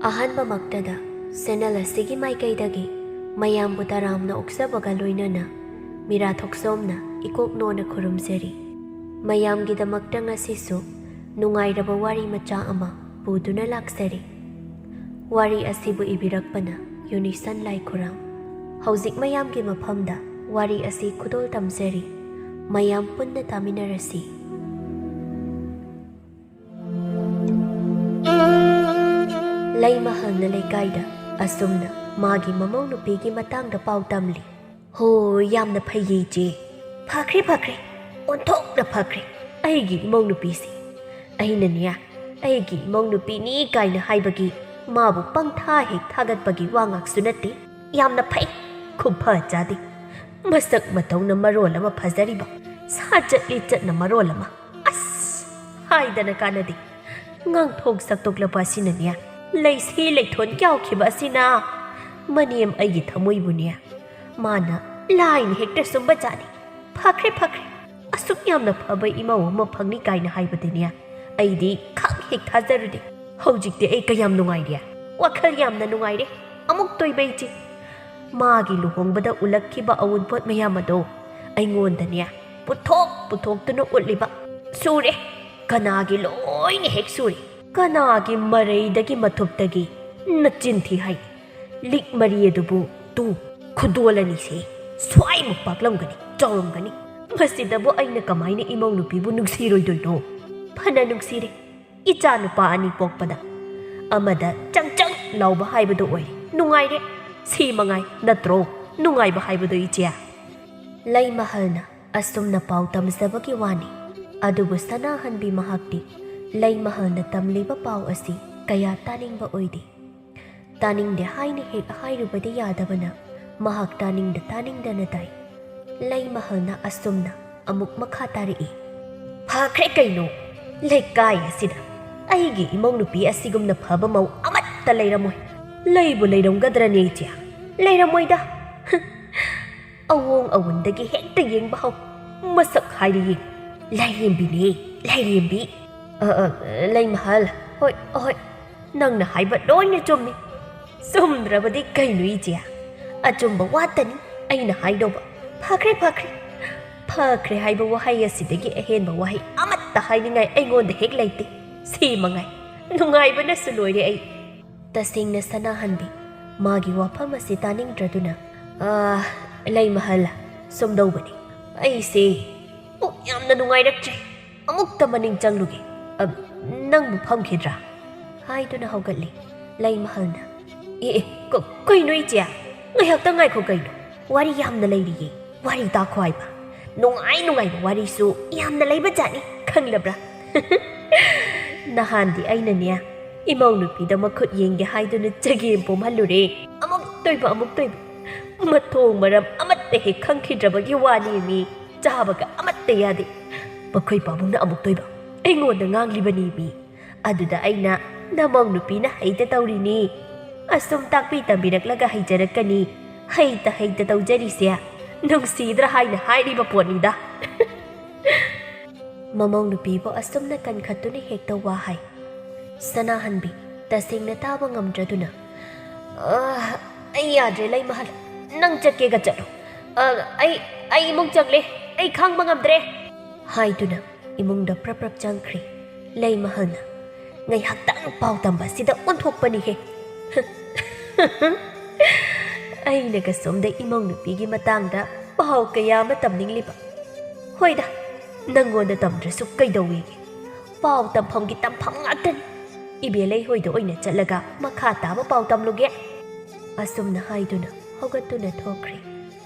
ꯑꯍꯥꯟꯕꯃꯛꯇꯗ channel ꯑꯁꯤꯒꯤ ꯃꯥꯏꯀꯩꯗꯒꯤ ꯃꯌꯥꯝꯕꯨ ꯇꯔꯥꯝꯅ ꯑꯣꯛꯆꯕꯒ ꯂꯣꯏꯅꯅ ꯃꯤꯔꯥ ꯊꯣꯛꯆꯣꯝꯅ ꯏꯀꯣꯛꯅꯣꯅ ꯈꯨꯔꯨꯝꯖꯔꯤ꯫ ꯃꯌꯥꯝꯒꯤꯗꯃꯛꯇ ꯉꯁꯤꯁꯨ ꯅꯨꯡꯉꯥꯏꯔꯕ ꯋꯥꯔꯤ ꯃꯆꯥ ꯑꯃ ꯄꯨꯗꯨꯅ ꯂꯥꯛꯆꯔꯤ꯫ ꯋꯥꯔꯤ ꯑꯁꯤꯕꯨ ꯏꯕꯤꯔꯛꯄꯅ ꯌꯨꯅꯤꯁꯟ ꯂꯥꯏꯈꯨꯔꯥꯝ꯫ ꯍꯧꯖꯤꯛ ꯃꯌꯥꯝꯒꯤ ꯃꯐꯝꯗ ꯋꯥꯔꯤ ꯑꯁꯤ ꯈꯨꯗꯣꯜ ꯇꯝꯖꯔꯤ꯫ ꯃꯌꯥꯝ ꯄꯨꯟꯅ ꯇꯥꯃꯤꯟꯅꯔꯁꯤ꯫ ꯂꯩꯃꯍꯜꯅ ꯂꯩꯀꯥꯏꯗ ꯑꯁꯨꯝꯅ ꯃꯥꯒꯤ ꯃꯃꯧ ꯅꯨꯄꯤꯒꯤ ꯃꯇꯥꯡꯗ ꯄꯥꯎ ꯇꯝꯂꯤ꯫ ꯍꯣ, ꯌꯥꯝꯅ ꯐꯩꯌꯦ ꯏꯆꯦ꯫ ꯐꯈ꯭ꯔꯦ ꯑꯣꯟꯊꯣꯛꯅ ꯐꯈ꯭ꯔꯦ ꯑꯩꯒꯤ ꯏꯃꯧ ꯅꯨꯄꯤꯁꯤ꯫ ꯑꯩꯅꯅꯦ ꯑꯩꯒꯤ ꯏꯃꯧ ꯅꯨꯄꯤꯅꯤ ꯀꯥꯏꯅ ꯍꯥꯏꯕꯒꯤ ꯃꯥꯕꯨ ꯄꯪꯊꯥ ꯍꯦꯛ ꯊꯥꯒꯠꯄꯒꯤ ꯋꯥ ꯉꯥꯛꯁꯨ ꯅꯠꯇꯦ꯫ ꯌꯥꯝꯅ ꯐꯩ, ꯈꯨꯐ ꯆꯥꯗꯦ꯫ ꯃꯁꯛ ꯃꯇꯧꯅ ꯃꯔꯣꯜ ꯑꯃ ꯐꯖꯔꯤꯕ, ꯁꯥꯆꯠ ꯂꯤꯆꯠꯅ ꯃꯔꯣꯜ ꯑꯃ, ꯑꯁ ꯍꯥꯏꯗꯅ ꯀꯥꯟꯅꯗꯦ꯫ ꯉꯥꯡꯊꯣꯛ ꯁꯛꯇꯣꯛꯂꯕ ꯑꯁꯤꯅꯅꯦ, ꯂꯩꯁꯤ ꯂꯩꯊꯣꯟ ꯌꯥꯎꯈꯤꯕ ꯑꯁꯤꯅ ꯃꯅꯦꯝ ꯑꯩꯒꯤ ꯊꯃꯣꯏꯕꯨꯅꯦ ꯃꯥꯅ ꯂꯥꯏꯅ ꯍꯦꯛꯇ ꯁꯨꯝꯕ ꯖꯥꯠꯅꯤ꯫ ꯐꯈ꯭ꯔꯦ ꯑꯁꯨꯛ ꯌꯥꯝꯅ ꯐꯕ ꯏꯃꯧ ꯑꯃ ꯐꯪꯅꯤ ꯀꯥꯏꯅ ꯍꯥꯏꯕꯗꯤꯅꯦ ꯑꯩꯗꯤ ꯈꯪ ꯍꯦꯛ ꯊꯥꯖꯔꯨꯗꯦ꯫ ꯍꯧꯖꯤꯛꯇꯤ ꯑꯩ ꯀꯌꯥꯝ ꯅꯨꯡꯉꯥꯏꯔꯦ, ꯋꯥꯈꯜ ꯌꯥꯝꯅ ꯅꯨꯡꯉꯥꯏꯔꯦ꯫ ꯑꯃꯨꯛ ꯇꯣꯏꯕ ꯏꯆꯦ, ꯃꯥꯒꯤ ꯂꯨꯍꯣꯡꯕꯗ ꯎꯠꯂꯛꯈꯤꯕ ꯑꯎꯟꯄꯣꯠ ꯃꯌꯥꯝ ꯑꯗꯣ ꯑꯩꯉꯣꯟꯗꯅꯦ ꯄꯨꯊꯣꯛꯇꯨꯅ ꯎꯠꯂꯤꯕ꯫ ꯁꯨꯔꯦ, ꯀꯅꯥꯒꯤ ꯂꯣꯏꯅ ꯍꯦꯛ ꯁꯨꯔꯦ꯫ ꯀꯅꯥꯒꯤ ꯃꯔꯩꯗꯒꯤ ꯃꯊꯨꯞꯇꯒꯤ ꯅꯆꯤꯟꯊꯤ ꯍꯥꯏ꯫ ꯂꯤꯛ ꯃꯔꯤ ꯑꯗꯨꯕꯨ ꯇꯨ ꯈꯨꯗꯣꯜ ꯑꯅꯤꯁꯦ ꯁ꯭ꯋꯥꯏꯃꯨꯛ ꯄꯥꯛꯂꯝꯒꯅꯤ, ꯆꯥꯎꯔꯝꯒꯅꯤ꯫ ꯃꯁꯤꯗꯕꯨ ꯑꯩꯅ ꯀꯃꯥꯏꯅ ꯏꯃꯧ ꯅꯨꯄꯤꯕꯨ ꯅꯨꯡꯁꯤꯔꯣꯏꯗꯣꯏꯅꯣ? ꯐꯅ ꯅꯨꯡꯁꯤꯔꯦ꯫ ꯏꯆꯥ ꯅꯨꯄꯥ ꯑꯅꯤ ꯄꯣꯛꯄꯗ ꯑꯃꯗ ꯆꯪ ꯂꯥꯎꯕ ꯍꯥꯏꯕꯗꯨ ꯑꯣꯏ꯫ ꯅꯨꯡꯉꯥꯏꯔꯦ, ꯁꯤ ꯃꯉꯥꯏ ꯅꯠꯇ꯭ꯔꯣ ꯅꯨꯡꯉꯥꯏꯕ ꯍꯥꯏꯕꯗꯨ ꯏꯆꯦ? ꯂꯩꯃꯍꯜꯅ ꯑꯁꯨꯝꯅ ꯄꯥꯎ ꯇꯝꯖꯕꯒꯤ ꯋꯥꯅꯤ꯫ ꯑꯗꯨꯕꯨ ꯁꯅꯥꯍꯟꯕꯤ ꯃꯍꯥꯛꯇꯤ ꯂꯩꯃꯍꯜꯅ ꯇꯝꯂꯤꯕ ꯄꯥꯎ ꯑꯁꯤ ꯀꯌా ꯇꯥꯅꯤꯡꯕ ꯑꯣꯏꯗꯦ꯫ ꯇꯥꯅꯤꯡꯗꯦ ꯍꯥꯏꯅ ꯍꯦꯛ ꯍꯥꯏꯔꯨꯕꯗꯤ ꯌꯥꯗꯕꯅ ꯃꯍꯥꯛ ꯇꯥꯅꯤꯡꯗꯅ ꯇꯥꯏ꯫ ꯂꯩꯃꯍꯜꯅ ꯑꯁꯨꯝꯅ ꯑꯃꯨꯛ ꯃꯈꯥ ꯇꯥꯔꯛꯏ꯫ ꯐꯈ꯭ꯔꯦ ꯀꯩꯅꯣ, ꯂꯩꯀꯥꯏ ꯑꯁꯤꯗ ꯑꯩꯒꯤ ꯏꯃꯧ ꯅꯨꯄꯤ ꯑꯁꯤꯒꯨꯝꯅ ꯐꯕ ꯃꯧ ꯑꯃꯠꯇ ꯂꯩꯔꯝꯃꯣꯏ꯫ ꯂꯩꯕꯨ ꯂꯩꯔꯝꯒꯗ꯭ꯔꯅꯦ ꯏꯆꯦ? ꯂꯩꯔꯝꯃꯣꯏꯗ꯫ ꯑꯋꯣꯡ ꯑꯋꯨꯟꯗꯒꯤ ꯍꯦꯛꯇ ꯌꯦꯡꯕ ꯍꯧ, ꯃꯁꯛ ꯍꯥꯏꯔꯤ ꯌꯦꯡ꯫ ꯂꯥꯏꯔꯦꯝꯕꯤꯅꯦ, ꯂꯥꯏꯔꯦꯝꯕꯤ꯫ ꯂꯩꯃꯍꯜ, ꯍꯣꯏ, ꯅꯪꯅ ꯍꯥꯏꯕ ꯂꯣꯏꯅ ꯆꯨꯝꯃꯤ꯫ ꯆꯨꯝꯗ꯭ꯔꯕꯗꯤ ꯀꯩꯅꯣ ꯏꯆꯦ? ꯑꯆꯨꯝꯕ ꯋꯥꯇꯅꯤ ꯑꯩꯅ ꯍꯥꯏꯗꯧꯕ꯫ ꯐꯈ꯭ꯔꯦ ꯍꯥꯏꯕ ꯋꯥꯍꯩ ꯑꯁꯤꯗꯒꯤ ꯑꯍꯦꯟꯕ ꯋꯥꯍꯩ ꯑꯃꯠꯇ ꯍꯥꯏꯅꯤꯡꯉꯥꯏ ꯑꯩꯉꯣꯟꯗ ꯍꯦꯛ ꯂꯩꯇꯦ꯫ ꯁꯤ ꯃꯉꯥꯏ, ꯅꯨꯡꯉꯥꯏꯕꯅꯁꯨ ꯂꯣꯏꯔꯦ ꯑꯩ꯫ ꯇꯁꯦꯡꯅ ꯁꯅꯥꯍꯟꯕꯤ ꯃꯥꯒꯤ ꯋꯥꯐꯝ ꯑꯁꯤ ꯇꯥꯅꯤꯡꯗ꯭ꯔꯗꯨꯅ, ꯂꯩꯃꯍꯜ, ꯁꯨꯝꯗꯧꯕꯅꯤ, ꯑꯩꯁꯦ ꯌꯥꯝꯅ ꯅꯨꯡꯉꯥꯏꯔꯛꯇ꯭ꯔꯦ꯫ ꯑꯃꯨꯛꯇ ꯃꯅꯤꯡ ꯆꯪꯂꯨꯒꯦ꯫ ꯅꯪꯕꯨ ꯐꯝꯈꯤꯗ꯭ꯔꯥ? ꯍꯥꯏꯗꯨꯅ ꯍꯧꯒꯠꯂꯤ꯫ ꯂꯩꯃꯍꯜꯅ, ꯀꯩꯅꯣ ꯏꯆꯦ? ꯉꯥꯏꯍꯥꯛꯇꯪ ꯉꯥꯏꯈꯣ ꯀꯩꯅꯣ, ꯋꯥꯔꯤ ꯌꯥꯝꯅ ꯂꯩꯔꯤꯌꯦ꯫ ꯋꯥꯔꯤ ꯇꯥꯈꯣ ꯍꯥꯏꯕ꯫ ꯅꯨꯡꯉꯥꯏꯕ ꯋꯥꯔꯤꯁꯨ ꯌꯥꯝꯅ ꯂꯩꯕ ꯖꯥꯠꯅꯤ, ꯈꯪꯂꯕ꯭ꯔꯥ? ꯅꯍꯥꯟꯗꯤ ꯑꯩꯅꯅꯦ ꯏꯃꯧ ꯅꯨꯄꯤꯗ ꯃꯈꯨꯠ ꯌꯦꯡꯒꯦ ꯍꯥꯏꯗꯨꯅ ꯆꯒꯦꯝ ꯄꯣꯝꯍꯜꯂꯨꯔꯦ꯫ ꯑꯃꯨꯛ ꯇꯣꯏꯕ ꯃꯊꯣꯡ ꯃꯔꯝ ꯑꯃꯠꯇ ꯍꯦꯛ ꯈꯪꯈꯤꯗ꯭ꯔꯕꯒꯤ ꯋꯥꯅꯦꯃꯤ꯫ ꯆꯥꯕꯒ ꯑꯃꯠꯇ ꯌꯥꯗꯦ꯫ ꯃꯈꯣꯏ ꯄꯥꯕꯨꯡꯅ ꯑꯃꯨꯛ ꯇꯣꯏꯕ ꯑꯩꯉꯣꯟꯗ ꯉꯥꯡꯂꯤꯕꯅꯦꯃꯤ꯫ ꯑꯗꯨꯗ ꯑꯩꯅ ꯅꯃꯧ ꯅꯨꯄꯤꯅ ꯍꯩꯇ ꯇꯧꯔꯤꯅꯤ, ꯑꯁꯨꯝ ꯇꯥꯛꯄꯤ ꯇꯝꯕꯤꯔꯛꯂꯒ ꯍꯩꯖꯔꯛꯀꯅꯤ, ꯍꯩꯇ ꯇꯧꯖꯔꯤꯁꯦ ꯅꯨꯡꯁꯤꯗ꯭ꯔꯥ ꯍꯥꯏꯅ ꯍꯥꯏꯔꯤꯕ ꯄꯣꯠꯅꯤꯗ꯫ ꯃꯃꯧ ꯅꯨꯄꯤꯕꯨ ꯑꯁꯨꯝꯅ ꯀꯟꯈꯠꯇꯨꯅ ꯍꯦꯛꯇ ꯋꯥ ꯍꯥꯏ꯫ ꯁꯅꯥꯍꯟꯕꯤ ꯇꯁꯦꯡꯅ ꯇꯥꯕ ꯉꯝꯗ꯭ꯔꯗꯨꯅ, ꯑꯩ ꯌꯥꯗ꯭ꯔꯦ ꯂꯩꯃꯍꯜ, ꯅꯪ ꯆꯠꯀꯦꯒ ꯆꯠꯂꯣ꯫ ꯑꯩ ꯏꯃꯨꯡ ꯆꯪꯂꯦ, ꯑꯩ ꯈꯥꯡꯕ ꯉꯝꯗ꯭ꯔꯦ ꯍꯥꯏꯗꯨꯅ ꯏꯃꯨꯡꯗ ꯄ꯭ꯔꯞ ꯆꯪꯈ꯭ꯔꯤ꯫ ꯂꯩꯃꯍꯜꯅ, ꯉꯥꯏꯍꯥꯛꯇꯪ ꯄꯥꯎ ꯇꯝꯕ ꯑꯁꯤꯗ ꯑꯣꯟꯊꯣꯛꯄꯅꯤꯍꯦ꯫ ꯑꯩꯅꯒ ꯁꯣꯝꯗ ꯏꯃꯧ ꯅꯨꯄꯤꯒꯤ ꯃꯇꯥꯡꯗ ꯄꯥꯎ ꯀꯌꯥ ꯑꯃ ꯇꯝꯅꯤꯡꯂꯤꯕ꯫ ꯍꯣꯏꯗ, ꯅꯪꯉꯣꯟꯗ ꯇꯝꯗ꯭ꯔꯁꯨ ꯀꯩꯗꯧꯋꯦꯒꯦ? ꯄꯥꯎ ꯇꯝꯐꯝꯒꯤ ꯇꯝꯐꯝ ꯉꯥꯛꯇꯅꯤ꯫ ꯏꯕꯦꯂꯩꯍꯣꯏꯗ ꯑꯣꯏꯅ ꯆꯠꯂꯒ ꯃꯈꯥ ꯇꯥꯕ ꯄꯥꯎ ꯇꯝꯂꯨꯒꯦ꯫ ꯑꯁꯨꯝꯅ ꯍꯥꯏꯗꯨꯅ ꯍꯧꯒꯠꯇꯨꯅ ꯊꯣꯛꯈ꯭ꯔꯤ꯫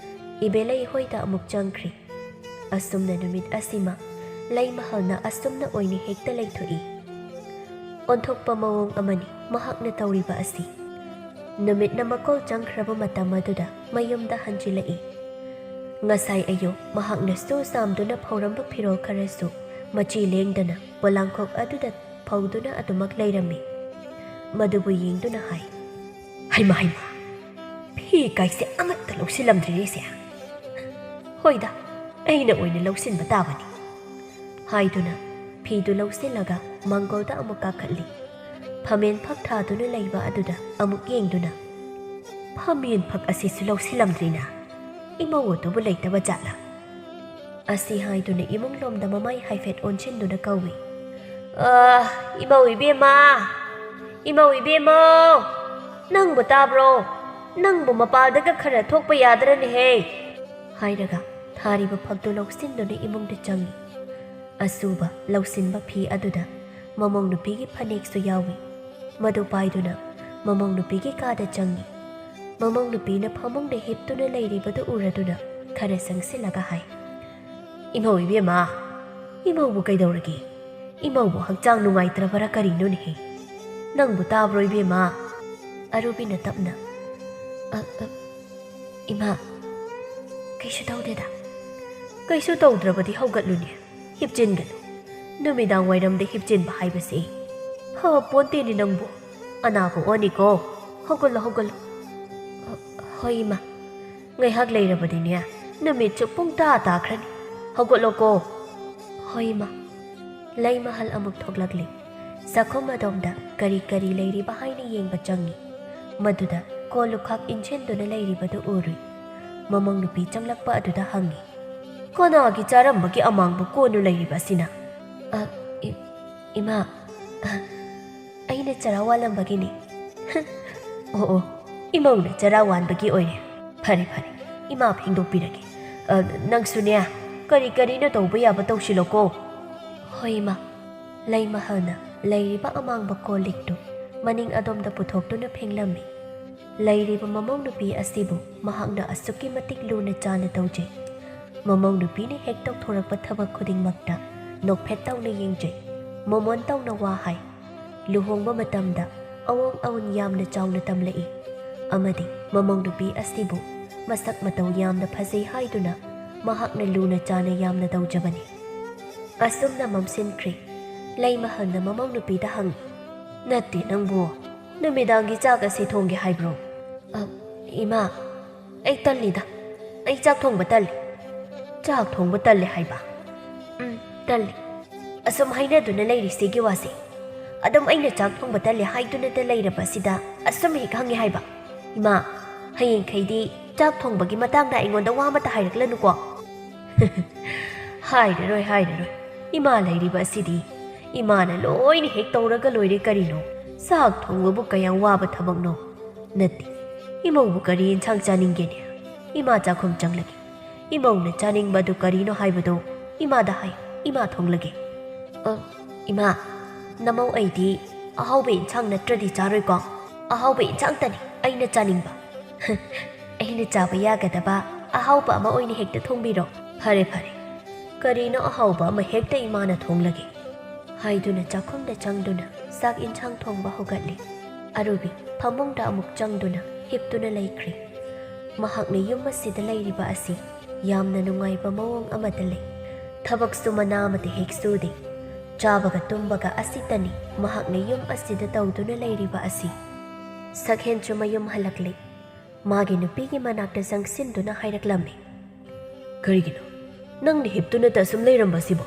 ꯏꯕꯦꯂꯩꯍꯣꯏꯗ ꯑꯃꯨꯛ ꯆꯪꯈ꯭ꯔꯤ꯫ ꯑꯁꯨꯝꯅ ꯅꯨꯃꯤꯠ ꯑꯁꯤꯃ ꯂꯩꯃꯍꯜꯅ ꯑꯁꯨꯝꯅ ꯑꯣꯏꯅ ꯍꯦꯛꯇ ꯂꯩꯊꯣꯛꯏ꯫ ꯑꯣꯟꯊꯣꯛꯄ ꯃꯑꯣꯡ ꯑꯃꯅꯤ ꯃꯍꯥꯛꯅ ꯇꯧꯔꯤꯕ ꯑꯁꯤ꯫ ꯅꯨꯃꯤꯠꯅ ꯃꯀꯣꯜ ꯆꯪꯈ꯭ꯔꯕ ꯃꯇꯝ ꯑꯗꯨꯗ ꯃꯌꯨꯝꯗ ꯍꯟꯖꯤꯜꯂꯛꯏ꯫ ꯉꯁꯥꯏ ꯑꯌꯨꯛ ꯃꯍꯥꯛꯅ ꯆꯥꯝꯗꯨꯅ ꯐꯧꯔꯝꯕ ꯐꯤꯔꯣꯜ ꯈꯔꯁꯨ ꯃꯆꯤ ꯂꯦꯡꯗꯅ ꯄꯣꯂꯥꯡꯈꯣꯛ ꯑꯗꯨꯗ ꯐꯧꯗꯨꯅ ꯑꯗꯨꯃꯛ ꯂꯩꯔꯝꯃꯤ꯫ ꯃꯗꯨꯕꯨ ꯌꯦꯡꯗꯨꯅ ꯍꯥꯏ, ꯍꯩꯃ, ꯐꯤ ꯀꯥꯏꯁꯦ ꯑꯃꯠꯇ ꯂꯧꯁꯤꯜꯂꯝꯗ꯭ꯔꯤꯅꯦꯁꯦ꯫ ꯍꯣꯏꯗ, ꯑꯩꯅ ꯑꯣꯏꯅ ꯂꯧꯁꯤꯟꯕ ꯇꯥꯕꯅꯤ ꯍꯥꯏꯗꯨꯅ ꯐꯤꯗꯨ ꯂꯧꯁꯤꯜꯂꯒ ꯃꯥꯡꯒꯣꯜꯗ ꯑꯃꯨꯛ ꯀꯥꯈꯠꯂꯤ꯫ ꯐꯃꯦꯟ ꯐꯛ ꯊꯥꯗꯨꯅ ꯂꯩꯕ ꯑꯗꯨꯗ ꯑꯃꯨꯛ ꯌꯦꯡꯗꯨꯅ ꯐꯃꯦꯟ ꯐꯛ ꯑꯁꯤꯁꯨ ꯂꯧꯁꯤꯜꯂꯝꯗ꯭ꯔꯤꯅ ꯏꯃꯧ ꯑꯗꯨꯕꯨ ꯂꯩꯇꯕ ꯖꯥꯠꯂ ꯑꯁꯤ ꯍꯥꯏꯗꯨꯅ ꯏꯃꯨꯡꯂꯣꯝꯗ ꯃꯃꯥꯏ ꯍꯥꯏꯐꯦꯠ ꯑꯣꯟꯁꯤꯟꯗꯨꯅ ꯀꯧꯏ ꯏꯃꯧ ꯏꯕꯦꯝꯃ ꯏꯃꯧ ꯏꯕꯦꯝꯃꯧ ꯅꯪꯕꯨ ꯇꯥꯕ꯭ꯔꯣ ꯅꯪꯕꯨ ꯃꯄꯥꯜꯗꯒ ꯈꯔ ꯊꯣꯛꯄ ꯌꯥꯗ꯭ꯔꯅꯦꯍꯦ ꯍꯥꯏꯔꯒ ꯊꯥꯔꯤꯕ ꯐꯛꯇꯨ ꯂꯧꯁꯤꯟꯗꯨꯅ ꯏꯃꯨꯡꯗ ꯆꯪꯏ ꯑꯁꯨꯕ ꯂꯧꯁꯤꯟꯕ ꯐꯤ ꯑꯗꯨꯗ ꯃꯃꯧ ꯅꯨꯄꯤꯒꯤ ꯐꯅꯦꯛꯁꯨ ꯌꯥꯎꯏ ꯃꯗꯨ ꯄꯥꯏꯗꯨꯅ ꯃꯃꯧ ꯅꯨꯄꯤꯒꯤ ꯀꯥꯗ ꯆꯪꯏ ꯃꯃꯧ ꯅꯨꯄꯤꯅ ꯐꯃꯨꯡꯗ ꯍꯤꯞꯇꯨꯅ ꯂꯩꯔꯤꯕꯗꯨ ꯎꯔꯗꯨꯅ ꯈꯔ ꯆꯪꯁꯤꯜꯂꯒ ꯍꯥꯏ ꯏꯃꯧ ꯏꯕꯦꯝꯃ ꯏꯃꯧꯕꯨ ꯀꯩꯗꯧꯔꯒꯦ ꯏꯃꯧꯕꯨ ꯍꯛꯆꯥꯡ ꯅꯨꯡꯉꯥꯏꯇ꯭ꯔꯕꯔꯥ ꯀꯔꯤꯅꯣꯅꯦꯍꯦ ꯅꯪꯕꯨ ꯇꯥꯕ꯭ꯔꯣ ꯏꯕꯦꯝꯃ ꯑꯔꯨꯕꯤꯅ ꯇꯞꯅ ꯏꯃꯥ ꯀꯩꯁꯨ ꯇꯧꯗꯦꯗ ꯀꯩꯁꯨ ꯇꯧꯗ꯭ꯔꯕꯗꯤ ꯍꯧꯒꯠꯂꯨꯅꯦ ꯍꯤꯞꯆꯤꯟꯒꯅꯨ ꯅꯨꯃꯤꯗꯥꯡ ꯋꯥꯏꯔꯝꯗ ꯍꯤꯞꯆꯤꯟꯕ ꯍꯥꯏꯕꯁꯦ ꯐꯕ ꯄꯣꯟꯇꯦꯅꯤ ꯅꯪꯕꯨ ꯑꯅꯥꯕ ꯑꯣꯅꯤꯀꯣ ꯍꯧꯒꯠꯂꯣ ꯍꯧꯒꯠꯂꯣ ꯍꯣꯏ ꯏꯃꯥ ꯉꯥꯏꯍꯥꯛ ꯂꯩꯔꯕꯗꯤꯅꯦ ꯅꯨꯃꯤꯠꯁꯨ ꯄꯨꯡ ꯇꯥꯈ꯭ꯔꯅꯤ ꯍꯧꯒꯠꯂꯣꯀꯣ ꯍꯣꯏ ꯏꯃꯥ ꯂꯩ ꯃꯍꯜ ꯑꯃꯨꯛ ꯊꯣꯛꯂꯛꯂꯤ ꯆꯥꯛꯈꯨꯝ ꯑꯗꯣꯝꯗ ꯀꯔꯤ ꯀꯔꯤ ꯂꯩꯔꯤꯕ ꯍꯥꯏꯅ ꯌꯦꯡꯕ ꯆꯪꯏ ꯃꯗꯨꯗ ꯀꯣꯜ ꯂꯨꯈꯥꯛ ꯏꯟꯁꯤꯟꯗꯨꯅ ꯂꯩꯔꯤꯕꯗꯨ ꯎꯔꯨꯏ ꯃꯃꯧ ꯅꯨꯄꯤ ꯆꯪꯂꯛꯄ ꯑꯗꯨꯗ ꯍꯪꯏ ꯀꯅꯥꯒꯤ ꯆꯥꯔꯝꯕꯒꯤ ꯑꯃꯥꯡꯕ ꯀꯣꯟꯅꯨ ꯂꯩꯔꯤꯕ ꯑꯁꯤꯅ ꯏꯃꯥ ꯑꯩꯅ ꯆꯔꯥ ꯋꯥꯜꯂꯝꯕꯒꯤꯅꯤ ꯑꯣ ꯏꯃꯧꯅ ꯆꯔꯥ ꯋꯥꯟꯕꯒꯤ ꯑꯣꯏꯔꯦ ꯐꯔꯦ ꯐꯔꯦ ꯏꯃꯥ ꯐꯦꯡꯗꯣꯛꯄꯤꯔꯒꯦ ꯅꯪꯁꯨꯅꯦ ꯀꯔꯤ ꯀꯔꯤꯅꯣ ꯇꯧꯕ ꯌꯥꯕ ꯇꯧꯁꯤꯜꯂꯣꯀꯣ ꯍꯣꯏ ꯏꯃꯥ ꯂꯩ ꯃꯍꯜꯅ ꯂꯩꯔꯤꯕ ꯑꯃꯥꯡꯕ ꯀꯣꯜ ꯂꯤꯛꯇꯨ ꯃꯅꯤꯡ ꯑꯗꯣꯝꯗ ꯄꯨꯊꯣꯛꯇꯨꯅ ꯐꯦꯡꯂꯝꯃꯤ ꯂꯩꯔꯤꯕ ꯃꯃꯧ ꯅꯨꯄꯤ ꯑꯁꯤꯕꯨ ꯃꯍꯥꯛꯅ ꯑꯁꯨꯛꯀꯤ ꯃꯇꯤꯛ ꯂꯨꯅ ꯆꯥꯅ ꯇꯧꯖꯩ ꯃꯃꯧ ꯅꯨꯄꯤꯅ ꯍꯦꯛ ꯇꯧꯊꯣꯔꯛꯄ ꯊꯕꯛ ꯈꯨꯗꯤꯡꯃꯛꯇ ꯅꯣꯛꯐꯦꯠ ꯇꯧꯅ ꯌꯦꯡꯖꯩ ꯃꯣꯃꯣꯟ ꯇꯧꯅ ꯋꯥ ꯍꯥꯏ ꯂꯨꯍꯣꯡꯕ ꯃꯇꯝꯗ ꯑꯋꯣꯡ ꯑꯋꯣꯟ ꯌꯥꯝꯅ ꯆꯥꯎꯅ ꯇꯝꯂꯛꯏ ꯑꯃꯗꯤ ꯃꯃꯧ ꯅꯨꯄꯤ ꯑꯁꯤꯕꯨ ꯃꯁꯛ ꯃꯇꯧ ꯌꯥꯝꯅ ꯐꯖꯩ ꯍꯥꯏꯗꯨꯅ ꯃꯍꯥꯛꯅ ꯂꯨꯅ ꯆꯥꯅ ꯌꯥꯝꯅ ꯇꯧꯖꯕꯅꯤ ꯑꯁꯨꯝꯅ ꯃꯝꯁꯤꯟꯈ꯭ꯔꯦ ꯂꯩ ꯃꯍꯜꯅ ꯃꯃꯧ ꯅꯨꯄꯤꯗ ꯍꯪꯏ ꯅꯠꯇꯦ ꯅꯪꯕꯨ ꯅꯨꯃꯤꯗꯥꯡꯒꯤ ꯆꯥꯛ ꯑꯁꯤ ꯊꯣꯡꯒꯦ ꯍꯥꯏꯕ꯭ꯔꯣ ꯏꯃꯥ ꯑꯩ ꯇꯜꯂꯤꯗ ꯑꯩ ꯆꯥꯛ ꯊꯣꯡꯕ ꯇꯜꯂꯤ ꯆꯥꯛ ꯊꯣꯡꯕ ꯇꯜꯂꯦ ꯍꯥꯏꯕ ꯇꯜꯂꯤ ꯑꯁꯨꯝ ꯍꯥꯏꯅꯗꯨꯅ ꯂꯩꯔꯤꯁꯤꯒꯤ ꯋꯥꯁꯦ ꯑꯗꯨꯝ ꯑꯩꯅ ꯆꯥꯛ ꯊꯣꯡꯕ ꯇꯜꯂꯦ ꯍꯥꯏꯗꯨꯅꯇ ꯂꯩꯔꯕ ꯑꯁꯤꯗ ꯑꯁꯨꯝ ꯍꯦꯛ ꯍꯪꯉꯦ ꯍꯥꯏꯕ ꯏꯃꯥ ꯍꯌꯦꯡꯈꯩꯗꯤ ꯆꯥꯛ ꯊꯣꯡꯕꯒꯤ ꯃꯇꯥꯡꯗ ꯑꯩꯉꯣꯟꯗ ꯋꯥ ꯑꯃꯇ ꯍꯥꯏꯔꯛꯂꯅꯨꯀꯣ ꯍꯥꯏꯔꯔꯣꯏ ꯏꯃꯥ ꯂꯩꯔꯤꯕ ꯑꯁꯤꯗꯤ ꯏꯃꯥꯅ ꯂꯣꯏꯅ ꯍꯦꯛ ꯇꯧꯔꯒ ꯂꯣꯏꯔꯦ ꯀꯔꯤꯅꯣ ꯆꯥꯛ ꯊꯣꯡꯕꯕꯨ ꯀꯌꯥꯝ ꯋꯥꯕ ꯊꯕꯛꯅꯣ ꯅꯠꯇꯦ ꯏꯃꯧꯕꯨ ꯀꯔꯤ ꯏꯟꯁꯥꯡ ꯆꯥꯅꯤꯡꯒꯦꯅꯦ ꯏꯃꯥ ꯆꯥꯛꯈꯨꯝ ꯆꯪꯂꯒꯦ ꯏꯃꯧꯅ ꯆꯥꯅꯤꯡꯕ ꯑꯗꯨ ꯀꯔꯤꯅꯣ ꯍꯥꯏꯕꯗꯣ ꯏꯃꯥꯗ ꯍꯥꯏ ꯏꯃꯥ ꯊꯣꯡꯂꯒꯦ ꯏꯃꯥ ꯅꯃꯧ ꯑꯩꯗꯤ ꯑꯍꯥꯎꯕ ꯏꯟꯁꯥꯡ ꯅꯠꯇ꯭ꯔꯗꯤ ꯆꯥꯔꯣꯏꯀꯣ ꯑꯍꯥꯎꯕ ꯏꯟꯁꯥꯡꯇꯅꯤ ꯑꯩꯅ ꯆꯥꯅꯤꯡꯕ ꯑꯩꯅ ꯆꯥꯕ ꯌꯥꯒꯗꯕ ꯑꯍꯥꯎꯕ ꯑꯃ ꯑꯣꯏꯅ ꯍꯦꯛꯇ ꯊꯣꯡꯕꯤꯔꯣ ꯐꯔꯦ ꯀꯔꯤꯅꯣ ꯑꯍꯥꯎꯕ ꯑꯃ ꯍꯦꯛꯇ ꯏꯃꯥꯅ ꯊꯣꯡꯂꯒꯦ ꯍꯥꯏꯗꯨꯅ ꯆꯥꯛꯈꯨꯝꯗ ꯆꯪꯗꯨꯅ ꯆꯥꯛ ꯏꯟꯁꯥꯡ ꯊꯣꯡꯕ ꯍꯧꯒꯠꯂꯤ ꯑꯔꯨꯕꯤ ꯐꯃꯨꯡꯗ ꯑꯃꯨꯛ ꯆꯪꯗꯨꯅ ꯍꯤꯞꯇꯨꯅ ꯂꯩꯈ꯭ꯔꯦ ꯃꯍꯥꯛꯅ ꯌꯨꯝ ꯑꯁꯤꯗ ꯂꯩꯔꯤꯕ ꯑꯁꯤ ꯌꯥꯝꯅ ꯅꯨꯡꯉꯥꯏꯕ ꯃꯑꯣꯡ ꯑꯃꯗ ꯂꯩ ꯊꯕꯛꯁꯨ ꯃꯅꯥ ꯑꯃꯗ ꯍꯦꯛ ꯁꯨꯗꯦ ꯆꯥꯕꯒ ꯇꯨꯝꯕꯒ ꯑꯁꯤꯇꯅꯤ ꯃꯍꯥꯛꯅ ꯌꯨꯝ ꯑꯁꯤꯗ ꯇꯧꯗꯨꯅ ꯂꯩꯔꯤꯕ ꯑꯁꯤ ꯁꯛꯍꯦꯟꯁꯨ ꯃꯌꯨꯝ ꯍꯜꯂꯛꯂꯤ ꯃꯥꯒꯤ ꯅꯨꯄꯤꯒꯤ ꯃꯅꯥꯛꯇ ꯆꯪꯁꯤꯟꯗꯨꯅ ꯍꯥꯏꯔꯛꯂꯝꯃꯤ ꯀꯔꯤꯒꯤꯅꯣ ꯅꯪꯅ ꯍꯤꯞꯇꯨꯅꯇ ꯑꯁꯨꯝ ꯂꯩꯔꯝꯕꯁꯤꯕꯣ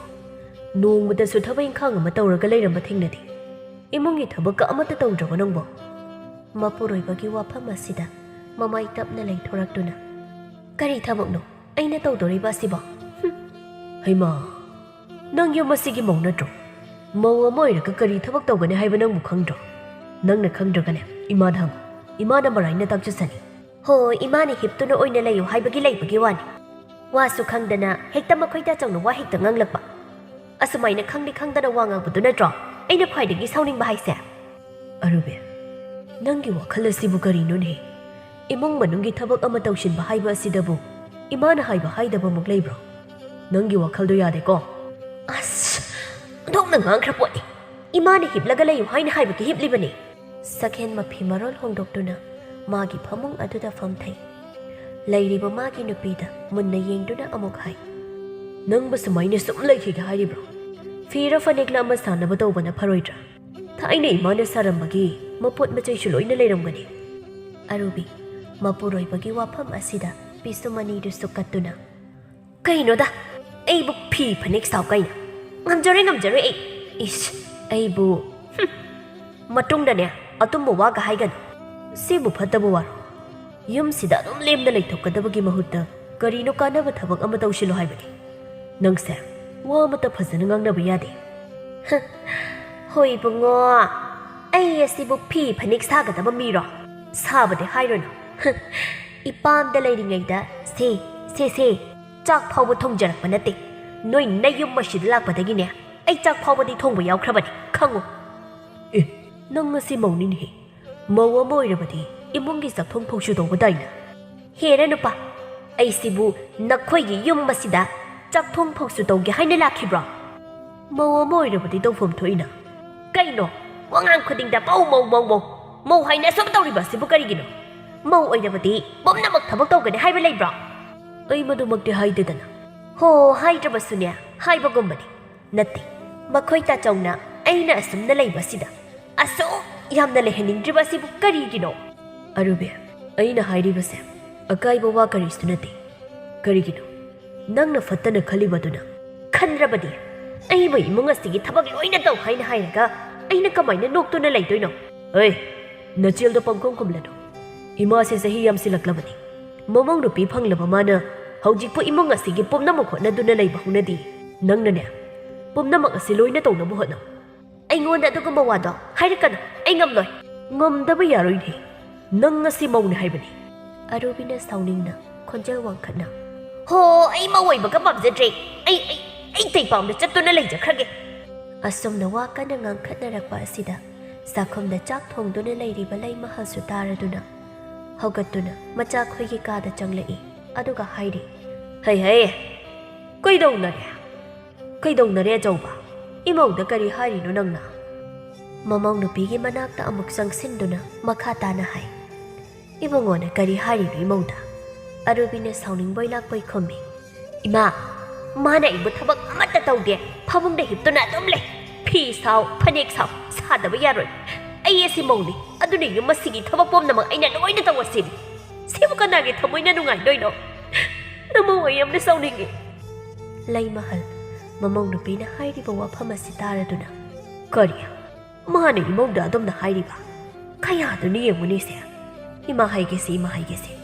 ꯅꯣꯡꯃꯗꯁꯨ ꯊꯕꯛ ꯏꯪꯈꯥꯡ ꯑꯃ ꯇꯧꯔꯒ ꯂꯩꯔꯝꯕ ꯊꯦꯡꯅꯗꯦ ꯏꯃꯨꯡꯒꯤ ꯊꯕꯛꯀ ꯑꯃꯠꯇ ꯇꯧꯗ꯭ꯔꯕ ꯅꯪꯕꯣ ꯃꯄꯨꯔꯣꯏꯕꯒꯤ ꯋꯥꯐꯝ ꯑꯁꯤꯗ ꯃꯃꯥꯏ ꯇꯞꯅ ꯂꯩꯊꯣꯔꯛꯇꯨꯅ ꯀꯔꯤ ꯊꯕꯛꯅꯣ ꯑꯩꯅ ꯇꯧꯗꯣꯔꯤꯕ ꯑꯁꯤꯕꯣ ꯍꯩꯃꯥ ꯅꯪ ꯌꯨꯝ ꯑꯁꯤꯒꯤ ꯃꯧ ꯅꯠꯇ꯭ꯔꯣ ꯃꯧ ꯑꯃ ꯑꯣꯏꯔꯒ ꯀꯔꯤ ꯊꯕꯛ ꯇꯧꯒꯅꯤ ꯍꯥꯏꯕ ꯅꯪꯕꯨ ꯈꯪꯗ꯭ꯔꯣ ꯅꯪꯅ ꯈꯪꯗ꯭ꯔꯒꯅꯦ ꯏꯃꯥꯗ ꯍꯪꯉꯨ ꯏꯃꯥꯅ ꯃꯔꯥꯏꯅ ꯇꯥꯛꯆꯁꯅꯤ ꯍꯣꯏ ꯏꯃꯥꯅ ꯍꯤꯞꯇꯨꯅ ꯑꯣꯏꯅ ꯂꯩꯌꯨ ꯍꯥꯏꯕꯒꯤ ꯂꯩꯕꯒꯤ ꯋꯥꯅꯤ ꯋꯥꯁꯨ ꯈꯪꯗꯅ ꯍꯦꯛꯇ ꯃꯈꯣꯏꯗ ꯆꯪꯅ ꯋꯥ ꯍꯦꯛꯇ ꯉꯥꯡꯂꯛꯄ ꯑꯁꯨꯃꯥꯏꯅ ꯈꯪꯗꯅ ꯋꯥ ꯉꯥꯡꯕꯗꯨ ꯅꯠꯇ꯭ꯔꯣ ꯑꯩꯅ ꯈ꯭ꯋꯥꯏꯗꯒꯤ ꯁꯥꯎꯅꯤꯡꯕ ꯍꯥꯏꯁꯦ ꯑꯔꯨꯕꯤ ꯅꯪꯒꯤ ꯋꯥꯈꯜ ꯑꯁꯤꯕꯨ ꯀꯔꯤꯅꯣꯅꯦ ꯏꯃꯨꯡ ꯃꯅꯨꯡꯒꯤ ꯊꯕꯛ ꯑꯃ ꯇꯧꯁꯤꯟꯕ ꯍꯥꯏꯕ ꯑꯁꯤꯗꯕꯨ ꯏꯃꯥꯅ ꯍꯥꯏꯕ ꯍꯥꯏꯗꯕꯃꯨꯛ ꯂꯩꯕ꯭ꯔꯣ ꯅꯪꯒꯤ ꯋꯥꯈꯜꯗꯣ ꯌꯥꯗꯦꯀꯣ ꯑꯁ ꯑꯣꯟꯊꯣꯛꯅ ꯉꯥꯡꯈ꯭ꯔ ꯄꯣꯠꯅꯤ ꯏꯃꯥꯅ ꯍꯤꯞꯂꯒ ꯂꯩꯌꯨ ꯍꯥꯏꯅ ꯍꯥꯏꯕꯒꯤ ꯍꯤꯞꯂꯤꯕꯅꯤ ꯁꯛꯍꯦꯟ ꯃꯐꯤ ꯃꯔꯣꯜ ꯍꯣꯡꯗꯣꯛꯇꯨꯅ ꯃꯥꯒꯤ ꯐꯃꯨꯡ ꯑꯗꯨꯗ ꯐꯝꯊꯩ ꯂꯩꯔꯤꯕ ꯃꯥꯒꯤ ꯅꯨꯄꯤꯗ ꯃꯨꯟꯅ ꯌꯦꯡꯗꯨꯅ ꯑꯃꯨꯛ ꯍꯥꯏ ꯅꯪꯕꯨ ꯁꯨꯃꯥꯏꯅ ꯁꯨꯝ ꯂꯩꯈꯤꯒꯦ ꯍꯥꯏꯔꯤꯕ꯭ꯔꯣ ꯐꯤꯔ ꯐꯅꯦꯛꯂ ꯑꯃ ꯁꯥꯟꯅꯕ ꯇꯧꯕꯅ ꯐꯔꯣꯏꯗ꯭ꯔꯥ ꯊꯥꯏꯅ ꯏꯃꯥꯅ ꯁꯥꯔꯝꯕꯒꯤ ꯃꯄꯣꯠ ꯃꯆꯩꯁꯨ ꯂꯣꯏꯅ ꯂꯩꯔꯝꯒꯅꯤ ꯑꯔꯨꯕꯤ ꯃꯄꯨꯔꯣꯏꯕꯒꯤ ꯋꯥꯐꯝ ꯑꯁꯤꯗ ꯄꯤꯁꯨꯝ ꯑꯅꯤꯗꯨꯁꯨ ꯀꯠꯇꯨꯅ ꯀꯩꯅꯣꯗ ꯑꯩꯕꯨ ꯐꯤ ꯐꯅꯦꯛ ꯁꯥꯎ ꯀꯩꯅꯣ ꯉꯝꯖꯔꯣꯏ ꯑꯩ ꯏꯁ ꯑꯩꯕꯨ ꯃꯇꯨꯡꯗꯅꯦ ꯑꯇꯨꯝꯕ ꯋꯥꯒ ꯍꯥꯏꯒꯅꯨ ꯁꯤꯕꯨ ꯐꯠꯇꯕ ꯋꯥꯔꯣ ꯌꯨꯝꯁꯤꯗ ꯑꯗꯨꯝ ꯂꯦꯝꯅ ꯂꯩꯊꯣꯛꯀꯗꯕꯒꯤ ꯃꯍꯨꯠꯇ ꯀꯔꯤꯅꯣ ꯀꯥꯟꯅꯕ ꯊꯕꯛ ꯑꯃ ꯇꯧꯁꯤꯜꯂꯣ ꯍꯥꯏꯕꯅꯤ ꯅꯪꯁꯦ ꯋꯥ ꯑꯃꯠꯇ ꯐꯖꯅ ꯉꯥꯡꯅꯕ ꯌꯥꯗꯦ ꯍꯣꯏ ꯏꯕꯨꯡꯉꯣ ꯑꯩ ꯑꯁꯤꯕꯨ ꯐꯤ ꯐꯅꯦꯛ ꯁꯥꯒꯗꯕ ꯃꯤꯔꯣ ꯁꯥꯕꯗꯤ ꯍꯥꯏꯔꯣꯏꯅꯣ ꯏꯄꯥꯝꯗ ꯂꯩꯔꯤꯉꯩꯗ ꯁꯦ ꯆꯥꯛ ꯐꯥꯎꯕ ꯊꯣꯡꯖꯔꯛꯄ ꯅꯠꯇꯦ ꯅꯣꯏ ꯅꯌꯨꯝ ꯑꯁꯤꯗ ꯂꯥꯛꯄꯗꯒꯤꯅꯦ ꯑꯩ ꯆꯥꯛ ꯐꯥꯎꯕꯗꯤ ꯊꯣꯡꯕ ꯌꯥꯎꯈ꯭ꯔꯕꯅꯤ ꯈꯪꯉꯨ ꯑꯦ ꯅꯪ ꯉꯁꯤ ꯃꯧꯅꯤꯅꯦꯍꯦ ꯃꯧ ꯑꯃ ꯑꯣꯏꯔꯕꯗꯤ ꯏꯃꯨꯡꯒꯤ ꯆꯥꯛꯊꯣꯡ ꯐꯧꯁꯨ ꯇꯧꯕ ꯇꯥꯏꯅ ꯍꯦꯔꯦ ꯅꯨꯄꯥ ꯑꯩꯁꯤꯕꯨ ꯅꯈꯣꯏꯒꯤ ꯌꯨꯝ ꯑꯁꯤꯗ ꯆꯥꯛꯊꯣꯡ ꯐꯧꯁꯨ ꯇꯧꯒꯦ ꯍꯥꯏꯅ ꯂꯥꯛꯈꯤꯕ꯭ꯔꯣ ꯃꯧ ꯑꯃ ꯑꯣꯏꯔꯕꯗꯤ ꯇꯧꯐꯝ ꯊꯣꯛꯏꯅ ꯀꯩꯅꯣ ꯋꯥꯉꯥꯡ ꯈꯨꯗꯤꯡꯗ ꯃꯧ ꯍꯥꯏꯅ ꯑꯁꯨꯝ ꯇꯧꯔꯤꯕ ꯑꯁꯤꯕꯨ ꯀꯔꯤꯒꯤꯅꯣ ꯃꯧ ꯑꯣꯏꯔꯕꯗꯤ ꯄꯨꯝꯅꯃꯛ ꯊꯕꯛ ꯇꯧꯒꯅꯤ ꯍꯥꯏꯕ ꯂꯩꯕ꯭ꯔꯣ ꯑꯩ ꯃꯗꯨꯃꯛꯇꯤ ꯍꯥꯏꯗꯦꯗꯅ ꯍꯣ ꯍꯥꯏꯗ꯭ꯔꯕꯁꯨꯅꯦ ꯍꯥꯏꯕꯒꯨꯝꯕꯅꯤ ꯅꯠꯇꯦ ꯃꯈꯣꯏ ꯇꯥꯆꯧꯅ ꯑꯩꯅ ꯑꯁꯨꯝꯅ ꯂꯩꯕꯁꯤꯗ ꯑꯁꯨꯛ ꯌꯥꯝꯅ ꯂꯩꯍꯟꯅꯤꯡꯗ꯭ꯔꯤꯕ ꯑꯁꯤꯕꯨ ꯀꯔꯤꯒꯤꯅꯣ ꯑꯔꯨꯕꯦ ꯑꯩꯅ ꯍꯥꯏꯔꯤꯕꯁꯦ ꯑꯀꯥꯏꯕ ꯋꯥ ꯀꯔꯤꯁꯨ ꯅꯠꯇꯦ ꯀꯔꯤꯒꯤꯅꯣ ꯅꯪꯅ ꯐꯠꯇꯅ ꯈꯜꯂꯤꯕꯗꯨꯅ ꯈꯟꯗ꯭ꯔꯕꯗꯤ ꯑꯩꯕꯨ ꯏꯃꯨꯡ ꯑꯁꯤꯒꯤ ꯊꯕꯛ ꯂꯣꯏꯅ ꯇꯧ ꯍꯥꯏꯅ ꯍꯥꯏꯔꯒ ꯑꯩꯅ ꯀꯃꯥꯏꯅ ꯅꯣꯛꯇꯨꯅ ꯂꯩꯗꯣꯏꯅꯣ ꯑꯩ ꯅꯆꯦꯜꯗꯣ ꯄꯪꯈꯨꯝ ꯈꯨꯝꯂꯅꯨ ꯏꯃꯥꯁꯦ ꯆꯍꯤ ꯌꯥꯝꯁꯤꯜꯂꯛꯂꯕꯅꯤ ꯃꯃꯧ ꯅꯨꯄꯤ ꯐꯪꯂꯕ ꯃꯥꯅ ꯍꯧꯖꯤꯛꯄꯨ ꯏꯃꯨꯡ ꯑꯁꯤꯒꯤ ꯄꯨꯝꯅꯃꯛ ꯍꯣꯠꯅꯗꯨꯅ ꯂꯩꯕ ꯍꯧꯅꯗꯦ ꯅꯪꯅꯅꯦ ꯄꯨꯝꯅꯃꯛ ꯑꯁꯤ ꯂꯣꯏꯅ ꯇꯧꯅꯕ ꯍꯣꯠꯅꯧ ꯑꯩꯉꯣꯟꯗ ꯑꯗꯨꯒꯨꯝꯕ ꯋꯥꯗꯣ ꯍꯥꯏꯔꯛꯀꯅꯨ ꯑꯩ ꯉꯝꯂꯣꯏ ꯉꯝꯗꯕ ꯌꯥꯔꯣꯏꯅꯦ ꯅꯪ ꯉꯁꯤ ꯃꯧꯅꯦ ꯍꯥꯏꯕꯅꯤ ꯑꯔꯨꯕꯤꯅ ꯁꯥꯎꯅꯤꯡꯅ ꯈꯣꯟꯖꯦꯜ ꯋꯥꯡꯈꯠꯅ ꯍꯣ ꯑꯩ ꯃꯧ ꯑꯣꯏꯕꯒ ꯄꯥꯝꯖꯗ꯭ꯔꯦ ꯑꯩ ꯇꯩꯄꯥꯝꯗ ꯆꯠꯇꯨꯅ ꯂꯩꯖꯈ꯭ꯔꯒꯦ ꯑꯁꯨꯝꯅ ꯋꯥ ꯀꯟꯅ ꯉꯥꯡꯈꯠꯅꯔꯛꯄ ꯑꯁꯤꯗ ꯆꯥꯛꯈꯨꯝꯗ ꯆꯥꯛ ꯊꯣꯡꯗꯨꯅ ꯂꯩꯔꯤꯕ ꯂꯩꯃꯍꯜꯁꯨ ꯇꯥꯔꯗꯨꯅ ꯍꯧꯒꯠꯇꯨꯅ ꯃꯆꯥꯈꯣꯏꯒꯤ ꯀꯥꯗ ꯆꯪꯂꯛꯏ ꯑꯗꯨꯒ ꯍꯥꯏꯔꯤ ꯍꯩ ꯀꯩꯗꯧꯅꯔꯦ ꯑꯆꯧꯕ ꯏꯃꯧꯗ ꯀꯔꯤ ꯍꯥꯏꯔꯤꯅꯣ ꯅꯪꯅ ꯃꯃꯧ ꯅꯨꯄꯤꯒꯤ ꯃꯅꯥꯛꯇ ꯑꯃꯨꯛ ꯆꯪꯁꯤꯟꯗꯨꯅ ꯃꯈꯥ ꯇꯥꯅ ꯍꯥꯏ ꯏꯕꯨꯡꯉꯣꯅ ꯀꯔꯤ ꯍꯥꯏꯔꯤꯅꯣ ꯏꯃꯧꯗ ꯑꯔꯨꯕꯤꯅ ꯁꯥꯎꯅꯤꯡꯕꯣꯏ ꯂꯥꯛꯄꯣꯏ ꯈꯨꯝꯃꯤ ꯏꯃꯥ ꯃꯥꯅ ꯑꯩꯕꯨ ꯊꯕꯛ ꯑꯃꯠꯇ ꯇꯧꯗꯦ ꯐꯃꯨꯡꯗ ꯍꯤꯞꯇꯨꯅ ꯑꯗꯨꯝ ꯂꯩ ꯐꯤ ꯁꯥꯎ ꯐꯅꯦꯛ ꯁꯥꯎ ꯁꯥꯗꯕ ꯌꯥꯔꯣꯏ ꯑꯩ ꯑꯁꯤ ꯃꯧꯅꯤ ꯑꯗꯨꯅ ꯌꯨꯝ ꯑꯁꯤꯒꯤ ꯊꯕꯛ ꯄꯨꯝꯅꯃꯛ ꯑꯩꯅ ꯂꯣꯏꯅ ꯇꯧꯔꯁꯤꯅꯤ ꯁꯤꯕꯨ ꯀꯅꯥꯒꯤ ꯊꯃꯣꯏꯅ ꯅꯨꯡꯉꯥꯏꯗꯣꯏꯅꯣ ꯅꯃꯧ ꯑꯩ ꯌꯥꯝꯅ ꯁꯥꯎꯅꯤꯡꯉꯤ ꯂꯩꯃꯍꯜ ꯃꯃꯧ ꯅꯨꯄꯤꯅ ꯍꯥꯏꯔꯤꯕ ꯋꯥꯐꯝ ꯑꯁꯤ ꯇꯥꯔꯗꯨꯅ ꯀꯔꯤ ꯃꯥꯅ ꯏꯃꯧꯗ ꯑꯗꯨꯝꯅ ꯍꯥꯏꯔꯤꯕ ꯀꯌꯥꯗꯨꯅ ꯌꯦꯡꯉꯨꯅꯤꯁꯦ ꯏꯃꯥ ꯍꯥꯏꯒꯦꯁꯤ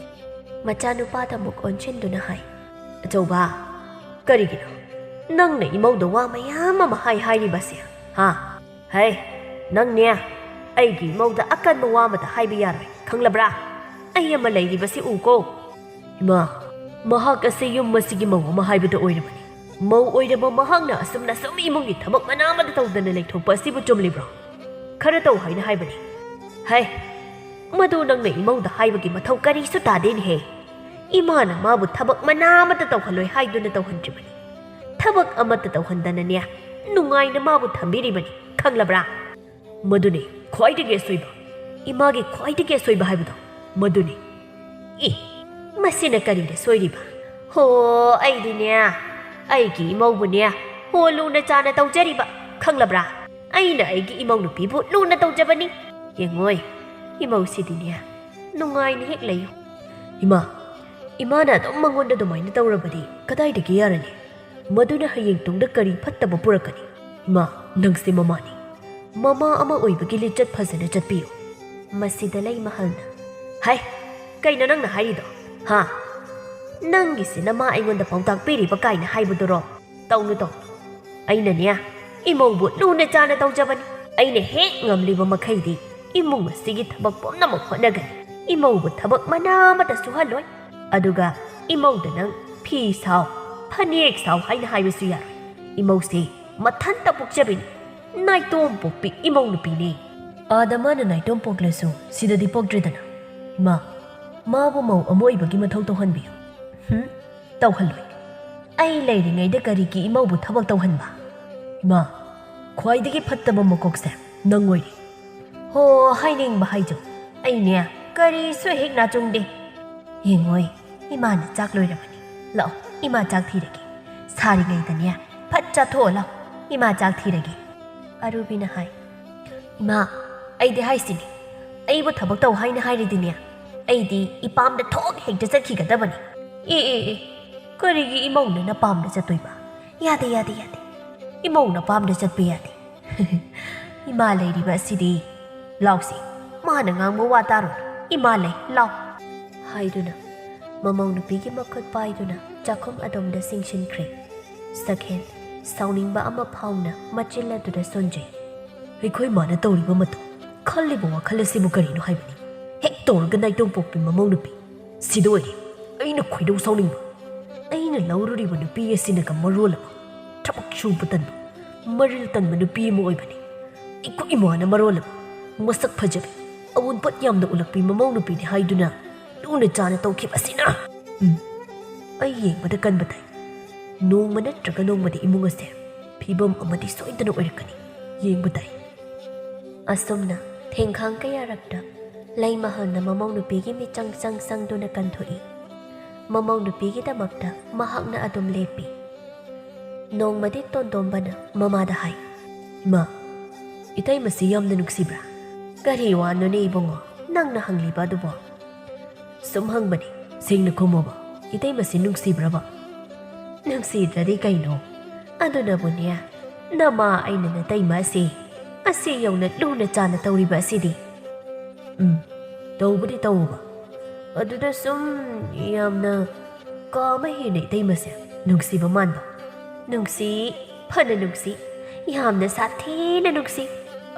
ꯃꯆꯥꯅꯨꯄꯥꯗ ꯑꯃꯨꯛ ꯑꯣꯟꯁꯤꯟꯗꯨꯅ ꯍꯥꯏ ꯑꯆꯧꯕ ꯀꯔꯤꯒꯤꯅꯣ ꯅꯪꯅ ꯏꯃꯧꯗ ꯋꯥ ꯃꯌꯥꯝ ꯑꯃ ꯍꯥꯏꯔꯤꯕꯁꯦ ꯍꯩ ꯅꯪꯅꯦ ꯑꯩꯒꯤ ꯏꯃꯧꯗ ꯑꯀꯟꯕ ꯋꯥ ꯑꯃꯇ ꯍꯥꯏꯕ ꯌꯥꯔꯣꯏ ꯈꯪꯂꯕ꯭ꯔꯥ ꯑꯩ ꯑꯃ ꯂꯩꯔꯤꯕꯁꯤ ꯎꯀꯣ ꯏꯃꯥ ꯃꯍꯥꯛ ꯑꯁꯤ ꯌꯨꯝ ꯑꯁꯤꯒꯤ ꯃꯧ ꯑꯃ ꯍꯥꯏꯕꯗꯨ ꯑꯣꯏꯔꯕꯅꯤ ꯃꯧ ꯑꯣꯏꯔꯕ ꯃꯍꯥꯛꯅ ꯑꯁꯨꯝꯅ ꯁꯨꯝ ꯏꯃꯨꯡꯒꯤ ꯊꯕꯛ ꯃꯅꯥ ꯑꯃꯇ ꯇꯧꯗꯅ ꯂꯩꯊꯣꯛꯄ ꯑꯁꯤꯕꯨ ꯆꯨꯝꯂꯤꯕ꯭ꯔꯣ ꯈꯔ ꯇꯧ ꯍꯥꯏꯅ ꯍꯥꯏꯕꯅꯤ ꯍꯩ ꯃꯗꯨ ꯅꯪꯅ ꯏꯃꯧꯗ ꯍꯥꯏꯕꯒꯤ ꯃꯊꯧ ꯀꯔꯤꯁꯨ ꯇꯥꯗꯦꯅꯦꯍꯦ ꯏꯃꯥꯅ ꯃꯥꯕꯨ ꯊꯕꯛ ꯃꯅꯥ ꯑꯃꯇ ꯇꯧꯍꯜꯂꯣꯏ ꯍꯥꯏꯗꯨꯅ ꯇꯧꯍꯟꯗ꯭ꯔꯤꯕꯅꯤ ꯊꯕꯛ ꯑꯃꯠꯇ ꯇꯧꯍꯟꯗꯅꯅꯦ ꯅꯨꯡꯉꯥꯏꯅ ꯃꯥꯕꯨ ꯊꯝꯕꯤꯔꯤꯕꯅꯤ ꯈꯪꯂꯕ꯭ꯔꯥ ꯃꯗꯨꯅꯤ ꯈ꯭ꯋꯥꯏꯗꯒꯤ ꯑꯁꯣꯏꯕ ꯏꯃꯥꯒꯤ ꯈ꯭ꯋꯥꯏꯗꯒꯤ ꯑꯁꯣꯏꯕ ꯍꯥꯏꯕꯗꯣ ꯃꯗꯨꯅꯤ ꯃꯁꯤꯅ ꯀꯔꯤꯗ ꯁꯣꯏꯔꯤꯕ ꯍꯣ ꯑꯩꯗꯤꯅꯦ ꯑꯩꯒꯤ ꯏꯃꯧꯕꯨꯅꯦ ꯍꯣ ꯂꯨꯅ ꯆꯥꯅ ꯇꯧꯖꯔꯤꯕ ꯈꯪꯂꯕ꯭ꯔꯥ ꯑꯩꯅ ꯑꯩꯒꯤ ꯏꯃꯧ ꯅꯨꯄꯤꯕꯨ ꯂꯨꯅ ꯇꯧꯖꯕꯅꯤ ꯌꯦꯡꯉꯣꯏ ꯏꯃꯧꯁꯤꯗꯤꯅꯦ ꯅꯨꯡꯉꯥꯏꯅ ꯍꯦꯛ ꯂꯩꯌꯨ ꯏꯃꯥꯅ ꯑꯗꯨꯝ ꯃꯉꯣꯟꯗ ꯑꯗꯨꯃꯥꯏꯅ ꯇꯧꯔꯕꯗꯤ ꯀꯗꯥꯏꯗꯒꯤ ꯌꯥꯔꯅꯤ ꯃꯗꯨꯅ ꯍꯌꯦꯡ ꯇꯨꯡꯗ ꯀꯔꯤ ꯐꯠꯇꯕ ꯄꯨꯔꯛꯀꯅꯤ ꯏꯃꯥ ꯅꯪꯁꯦ ꯃꯃꯥꯅꯤ ꯃꯃꯥ ꯑꯃ ꯑꯣꯏꯕꯒꯤ ꯂꯤꯆꯠ ꯐꯖꯅ ꯆꯠꯄꯤꯌꯨ ꯃꯁꯤꯗ ꯂꯩꯃꯍꯜꯅ ꯍꯥꯏ ꯀꯩꯅꯣ ꯅꯪꯅ ꯍꯥꯏꯔꯤꯗꯣ ꯅꯪꯒꯤꯁꯤꯅ ꯃꯥ ꯑꯩꯉꯣꯟꯗ ꯄꯥꯎꯇꯥꯛ ꯄꯤꯔꯤꯕ ꯀꯥꯏꯅ ꯍꯥꯏꯕꯗꯨꯔꯣ ꯇꯧꯅꯨ ꯑꯩꯅꯅꯦ ꯏꯃꯧꯕꯨ ꯂꯨꯅ ꯆꯥꯅ ꯇꯧꯖꯕꯅꯤ ꯑꯩꯅ ꯍꯦꯛ ꯉꯝꯂꯤꯕ ꯃꯈꯩꯗꯤ ꯏꯃꯨꯡ ꯑꯁꯤꯒꯤ ꯊꯕꯛ ꯄꯨꯝꯅꯃꯛ ꯍꯣꯠꯅꯒꯅꯤ ꯏꯃꯧꯕꯨ ꯊꯕꯛ ꯃꯅꯥ ꯑꯃꯇ ꯁꯨꯍꯜꯂꯣꯏ ꯑꯗꯨꯒ ꯏꯃꯧꯗ ꯅꯪ ꯐꯤ ꯁꯥꯎ ꯐꯅꯦꯛ ꯁꯥꯎ ꯍꯥꯏꯅ ꯍꯥꯏꯕꯁꯨ ꯌꯥꯔꯣꯏ ꯏꯃꯧꯁꯦ ꯃꯊꯟꯇ ꯄꯣꯛꯆꯕꯤꯅꯤ ꯅꯥꯏꯇꯣꯝ ꯄꯣꯛꯄꯤ ꯏꯃꯧ ꯅꯨꯄꯤꯅꯤ ꯑꯥꯗ ꯃꯥꯅ ꯅꯥꯏꯇꯣꯝ ꯄꯣꯛꯂꯁꯨ ꯁꯤꯗꯗꯤ ꯄꯣꯛꯇ꯭ꯔꯦꯗꯅ ꯏꯃꯥ ꯃꯥꯕꯨ ꯃꯧ ꯑꯃ ꯑꯣꯏꯕꯒꯤ ꯃꯊꯧ ꯇꯧꯍꯟꯕꯤꯌꯨ ꯇꯧꯍꯜꯂꯣꯏ ꯑꯩ ꯂꯩꯔꯤꯉꯩꯗ ꯀꯔꯤꯒꯤ ꯏꯃꯧꯕꯨ ꯊꯕꯛ ꯇꯧꯍꯟꯕ ꯏꯃꯥ ꯈ꯭ꯋꯥꯏꯗꯒꯤ ꯐꯠꯇꯕ ꯃꯀꯣꯛꯁꯦ ꯅꯪ ꯑꯣꯏꯔꯤ ꯍꯣ ꯍꯥꯏꯅꯤꯡꯕ ꯍꯥꯏꯖꯧ ꯑꯩꯅꯦ ꯀꯔꯤꯁꯨ ꯍꯦꯛ ꯅꯥꯆꯨꯡꯗꯦ ꯌꯦꯡꯉꯣꯏ ꯏꯃꯥꯅ ꯆꯥꯛ ꯂꯣꯏꯔꯕꯅꯤ ꯂꯥꯛꯑꯣ ꯏꯃꯥ ꯆꯥꯛ ꯊꯤꯔꯒꯦ ꯁꯥꯔꯤꯉꯩꯗꯅꯦ ꯐꯠ ꯆꯥꯊꯣꯛꯑꯣ ꯂꯥꯛꯑꯣ ꯏꯃꯥ ꯆꯥꯛ ꯊꯤꯔꯒꯦ ꯑꯔꯨꯕꯤꯅ ꯍꯥꯏ ꯏꯃꯥ ꯑꯩꯗꯤ ꯍꯥꯏꯁꯤꯅꯤ ꯑꯩꯕꯨ ꯊꯕꯛ ꯇꯧ ꯍꯥꯏꯅ ꯍꯥꯏꯔꯤꯗꯤꯅꯦ ꯑꯩꯗꯤ ꯏꯄꯥꯝꯗ ꯊꯣꯛ ꯍꯦꯛꯇ ꯆꯠꯈꯤꯒꯗꯕꯅꯤ ꯀꯔꯤꯒꯤ ꯏꯃꯧꯅ ꯄꯥꯝꯅ ꯆꯠꯇꯣꯏꯕ ꯌꯥꯗꯦ ꯏꯃꯧꯅ ꯄꯥꯝꯅ ꯆꯠꯄ ꯌꯥꯗꯦ ꯏꯃꯥ ꯂꯩꯔꯤꯕ ꯑꯁꯤꯗꯤ ꯂꯥꯎꯁꯤ ꯃꯥꯅ ꯉꯥꯡꯕ ꯋꯥ ꯇꯥꯔꯣ ꯏꯃꯥ ꯂꯩ ꯂꯥꯎ ꯍꯥꯏꯗꯨꯅ ꯃꯃꯧ ꯅꯨꯄꯤꯒꯤ ꯃꯈꯨꯠ ꯄꯥꯏꯗꯨꯅ ꯆꯥꯛꯈꯨꯝ ꯑꯗꯣꯝꯗ ꯆꯤꯡꯁꯤꯟꯈ꯭ꯔꯦ ꯁꯛꯍꯦꯟ ꯁꯥꯎꯅꯤꯡꯕ ꯑꯃ ꯐꯥꯎꯅ ꯃꯆꯤꯜ ꯑꯗꯨꯗ ꯁꯣꯟꯖꯩ ꯑꯩꯈꯣꯏ ꯃꯥꯅ ꯇꯧꯔꯤꯕ ꯃꯇꯧ ꯈꯜꯂꯤꯕ ꯋꯥꯈꯜ ꯑꯁꯤꯕꯨ ꯀꯔꯤꯅꯣ ꯍꯥꯏꯕꯅꯤ ꯍꯦꯛ ꯇꯧꯔꯒ ꯅꯥꯏꯇꯣꯝ ꯄꯣꯛꯄꯤ ꯃꯃꯧ ꯅꯨꯄꯤ ꯁꯤꯗ ꯑꯣꯏꯔꯦ ꯑꯩꯅ ꯈꯣꯏꯗꯧ ꯁꯥꯎꯅꯤꯡꯕ ꯑꯩꯅ ꯂꯧꯔꯨꯔꯤꯕ ꯅꯨꯄꯤ ꯑꯁꯤꯅꯒ ꯃꯔꯣꯜ ꯑꯃ ꯊꯕꯛ ꯁꯨꯕ ꯇꯟꯕ ꯃꯔꯤꯜ ꯇꯟꯕ ꯅꯨꯄꯤ ꯑꯃ ꯑꯣꯏꯕꯅꯤ ꯑꯩꯈꯣꯏ ꯏꯃꯥꯅ ꯃꯔꯣꯜ ꯑꯃ ꯃꯁꯛ ꯐꯖꯕꯤ ꯑꯋꯣꯟꯄꯣꯠ ꯌꯥꯝꯅ ꯎꯠꯂꯛꯄꯤ ꯃꯃꯧ ꯅꯨꯄꯤꯅꯤ ꯍꯥꯏꯗꯨꯅ ꯂꯨꯅ ꯆꯥꯅ ꯇꯧꯈꯤꯕꯁꯤꯅ ꯑꯩ ꯌꯦꯡꯕꯗ ꯀꯟꯕ ꯇꯥꯏ ꯅꯣꯡꯃ ꯅꯠꯇ꯭ꯔꯒ ꯅꯣꯡꯃꯗꯤ ꯏꯃꯨꯡ ꯑꯁꯦ ꯐꯤꯕꯝ ꯑꯃꯗꯤ ꯁꯣꯏꯗꯅ ꯑꯣꯏꯔꯛꯀꯅꯤ ꯌꯦꯡꯕ ꯇꯥꯏ ꯑꯁꯨꯝꯅ ꯊꯦꯡꯈꯥꯡ ꯀꯌꯥꯔꯛꯇ ꯂꯩꯃꯍꯜꯅ ꯃꯃꯧ ꯅꯨꯄꯤꯒꯤ ꯃꯤꯆꯪ ꯆꯪꯗꯨꯅ ꯀꯟꯊꯣꯛꯏ ꯃꯃꯧ ꯅꯨꯄꯤꯒꯤꯗꯃꯛꯇ ꯃꯍꯥꯛꯅ ꯑꯗꯨꯝ ꯂꯦꯞꯄꯤ ꯅꯣꯡꯃꯗꯤ ꯇꯣꯟꯗꯣꯝꯕꯅ ꯃꯃꯥꯗ ꯍꯥꯏ ꯏꯃꯥ ꯏꯇꯩꯃꯁꯤ ꯌꯥꯝꯅ ꯅꯨꯡꯁꯤꯕ꯭ꯔꯥ ꯀꯔꯤ ꯋꯥꯅꯣꯅꯦ ꯏꯕꯨꯡꯉꯣ ꯅꯪꯅ ꯍꯪꯂꯤꯕ ꯑꯗꯨꯕꯣ ꯁꯨꯝ ꯍꯪꯕꯅꯤ ꯁꯦꯡꯅ ꯈꯨꯝꯃꯣꯕ ꯏꯇꯩꯃꯁꯤ ꯅꯨꯡꯁꯤꯕ꯭ꯔꯕ ꯅꯨꯡꯁꯤꯗ꯭ꯔꯗꯤ ꯀꯩꯅꯣ ꯑꯗꯨꯅꯕꯨꯅꯦ ꯅꯃꯥ ꯑꯩꯅ ꯅꯇꯩꯃ ꯑꯁꯤ ꯌꯧꯅ ꯂꯨꯅ ꯆꯥꯅ ꯇꯧꯔꯤꯕ ꯑꯁꯤꯗꯤ ꯇꯧꯕꯗꯤ ꯇꯧꯕ ꯑꯗꯨꯗ ꯁꯨꯝ ꯌꯥꯝꯅ ꯀꯥ ꯑꯃ ꯍꯦꯟꯅ ꯏꯇꯩꯃꯁꯦ ꯅꯨꯡꯁꯤꯕ ꯃꯥꯟꯕ ꯅꯨꯡꯁꯤ ꯐꯅ ꯅꯨꯡꯁꯤ ꯌꯥꯝꯅ ꯁꯥꯊꯤꯅ ꯅꯨꯡꯁꯤ